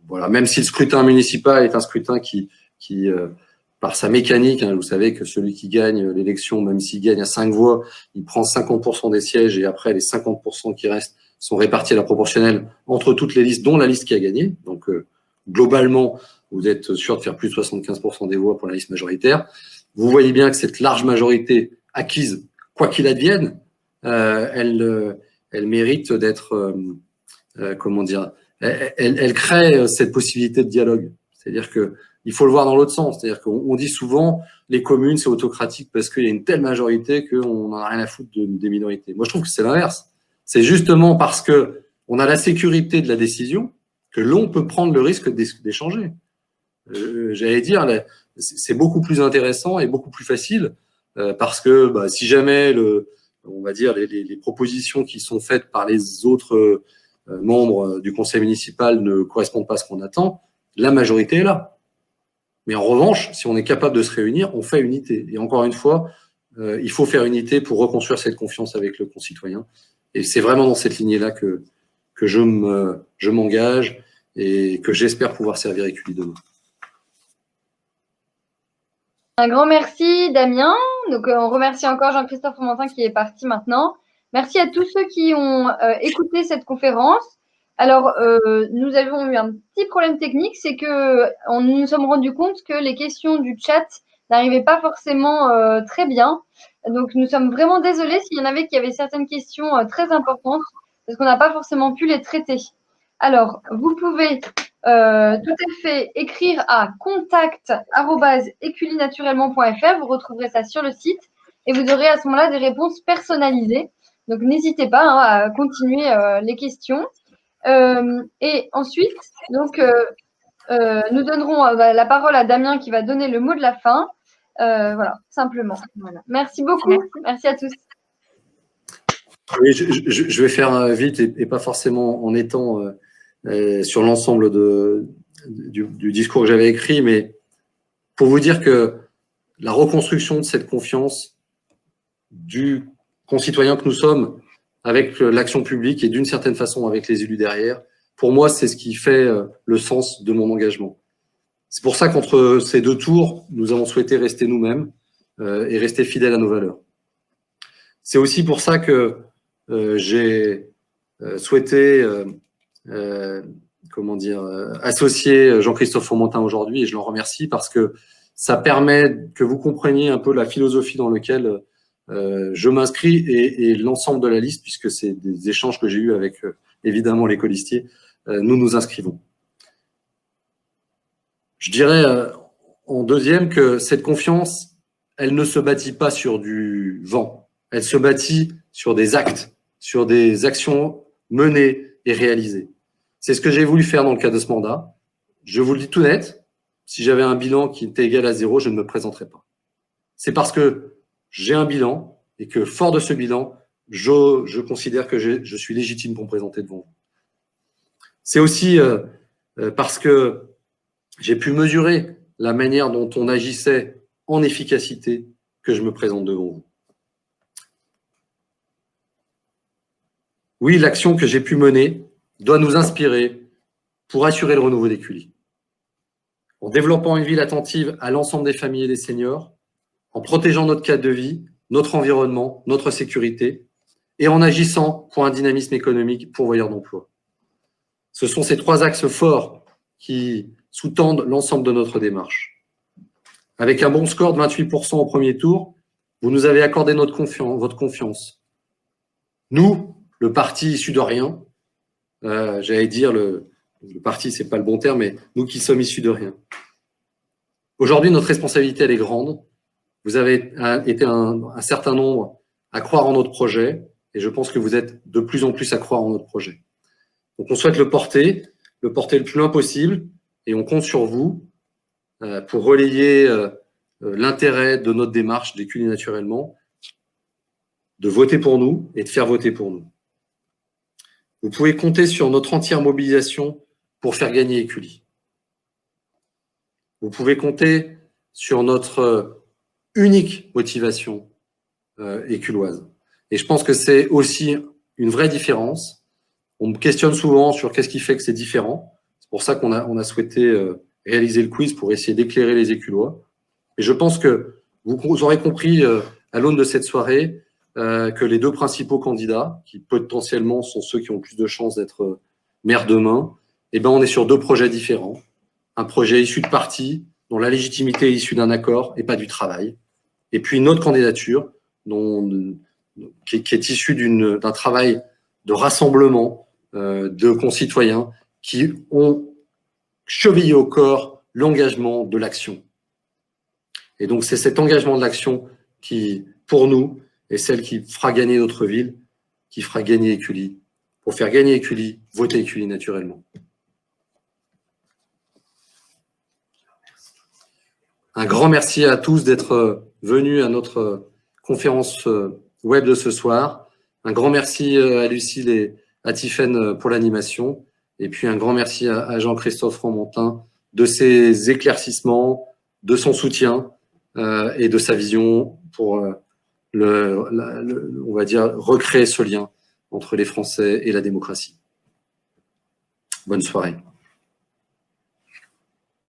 Voilà, même si le scrutin municipal est un scrutin qui par sa mécanique, vous savez que celui qui gagne l'élection, même s'il gagne à 5 voix, il prend 50% des sièges et après les 50% qui restent sont répartis à la proportionnelle entre toutes les listes, dont la liste qui a gagné. Donc globalement, vous êtes sûr de faire plus de 75% des voix pour la liste majoritaire. Vous voyez bien que cette large majorité acquise, quoi qu'il advienne, elle mérite d'être, comment dire, elle crée cette possibilité de dialogue. C'est-à-dire que il faut le voir dans l'autre sens. C'est-à-dire qu'on dit souvent les communes c'est autocratique parce qu'il y a une telle majorité qu'on n'en a rien à foutre des minorités. Moi, je trouve que c'est l'inverse. C'est justement parce que on a la sécurité de la décision que l'on peut prendre le risque d'échanger. J'allais dire, c'est beaucoup plus intéressant et beaucoup plus facile parce que si jamais on va dire les propositions qui sont faites par les autres membres du conseil municipal ne correspondent pas à ce qu'on attend, la majorité est là. Mais en revanche, si on est capable de se réunir, on fait unité. Et encore une fois, il faut faire unité pour reconstruire cette confiance avec le concitoyen. Et c'est vraiment dans cette lignée-là que je m'engage et que j'espère pouvoir servir Écully demain. Un grand merci, Damien. Donc, on remercie encore Jean-Christophe Ramontin qui est parti maintenant. Merci à tous ceux qui ont écouté cette conférence. Alors, nous avons eu un petit problème technique, c'est que nous nous sommes rendus compte que les questions du chat n'arrivaient pas forcément très bien. Donc, nous sommes vraiment désolés s'il y en avait qui avaient certaines questions très importantes, parce qu'on n'a pas forcément pu les traiter. Alors, vous pouvez tout à fait écrire à contact@eculinaturellement.fr. Vous retrouverez ça sur le site et vous aurez à ce moment-là des réponses personnalisées. Donc, n'hésitez pas à continuer les questions. Et ensuite, donc, nous donnerons la parole à Damien qui va donner le mot de la fin. Voilà, simplement. Voilà. Merci beaucoup. Merci à tous. Oui, je vais faire vite et pas forcément en étant sur l'ensemble du discours que j'avais écrit, mais pour vous dire que la reconstruction de cette confiance du concitoyen que nous sommes avec l'action publique et d'une certaine façon avec les élus derrière, pour moi, c'est ce qui fait le sens de mon engagement. C'est pour ça qu'entre ces deux tours, nous avons souhaité rester nous-mêmes et rester fidèles à nos valeurs. C'est aussi pour ça que j'ai souhaité associer Jean-Christophe Fromentin aujourd'hui, et je l'en remercie parce que ça permet que vous compreniez un peu la philosophie dans laquelle je m'inscris et l'ensemble de la liste, puisque c'est des échanges que j'ai eus avec évidemment les colistiers, nous nous inscrivons. Je dirais en deuxième que cette confiance, elle ne se bâtit pas sur du vent, elle se bâtit sur des actes, sur des actions menées et réalisées. C'est ce que j'ai voulu faire dans le cadre de ce mandat. Je vous le dis tout net, si j'avais un bilan qui était égal à 0, je ne me présenterais pas. C'est parce que j'ai un bilan et que, fort de ce bilan, je considère que je suis légitime pour me présenter devant vous. C'est aussi parce que j'ai pu mesurer la manière dont on agissait en efficacité que je me présente devant vous. Oui, l'action que j'ai pu mener doit nous inspirer pour assurer le renouveau des Cully. En développant une ville attentive à l'ensemble des familles et des seniors, en protégeant notre cadre de vie, notre environnement, notre sécurité, et en agissant pour un dynamisme économique pourvoyeur d'emplois. Ce sont ces trois axes forts qui sous-tendent l'ensemble de notre démarche. Avec un bon score de 28% au premier tour, vous nous avez accordé votre confiance. Nous, le parti issu de rien, j'allais dire le parti, c'est pas le bon terme, mais nous qui sommes issus de rien. Aujourd'hui, notre responsabilité, elle est grande. Vous avez été un certain nombre à croire en notre projet, et je pense que vous êtes de plus en plus à croire en notre projet. Donc, on souhaite le porter le plus loin possible, et on compte sur vous pour relayer l'intérêt de notre démarche d'Écully naturellement, de voter pour nous et de faire voter pour nous. Vous pouvez compter sur notre entière mobilisation pour faire gagner Écully. Vous pouvez compter sur notre unique motivation éculloise. Et je pense que c'est aussi une vraie différence. On me questionne souvent sur qu'est-ce qui fait que c'est différent. C'est pour ça qu'on a souhaité réaliser le quiz pour essayer d'éclairer les Écullois. Et je pense que vous aurez compris à l'aune de cette soirée que les deux principaux candidats, qui potentiellement sont ceux qui ont plus de chances d'être maire demain, eh ben on est sur deux projets différents. Un projet issu de parti, dont la légitimité est issue d'un accord et pas du travail. Et puis une autre candidature qui est issue d'un travail de rassemblement de concitoyens qui ont chevillé au corps l'engagement de l'action. Et donc c'est cet engagement de l'action qui, pour nous, est celle qui fera gagner notre ville, qui fera gagner Écully. Pour faire gagner Écully, votez Écully naturellement. Un grand merci à tous d'être venus à notre conférence web de ce soir. Un grand merci à Lucille et à Tiffaine pour l'animation. Et puis un grand merci à Jean-Christophe Fromentin de ses éclaircissements, de son soutien et de sa vision pour, on va dire, recréer ce lien entre les Français et la démocratie. Bonne soirée.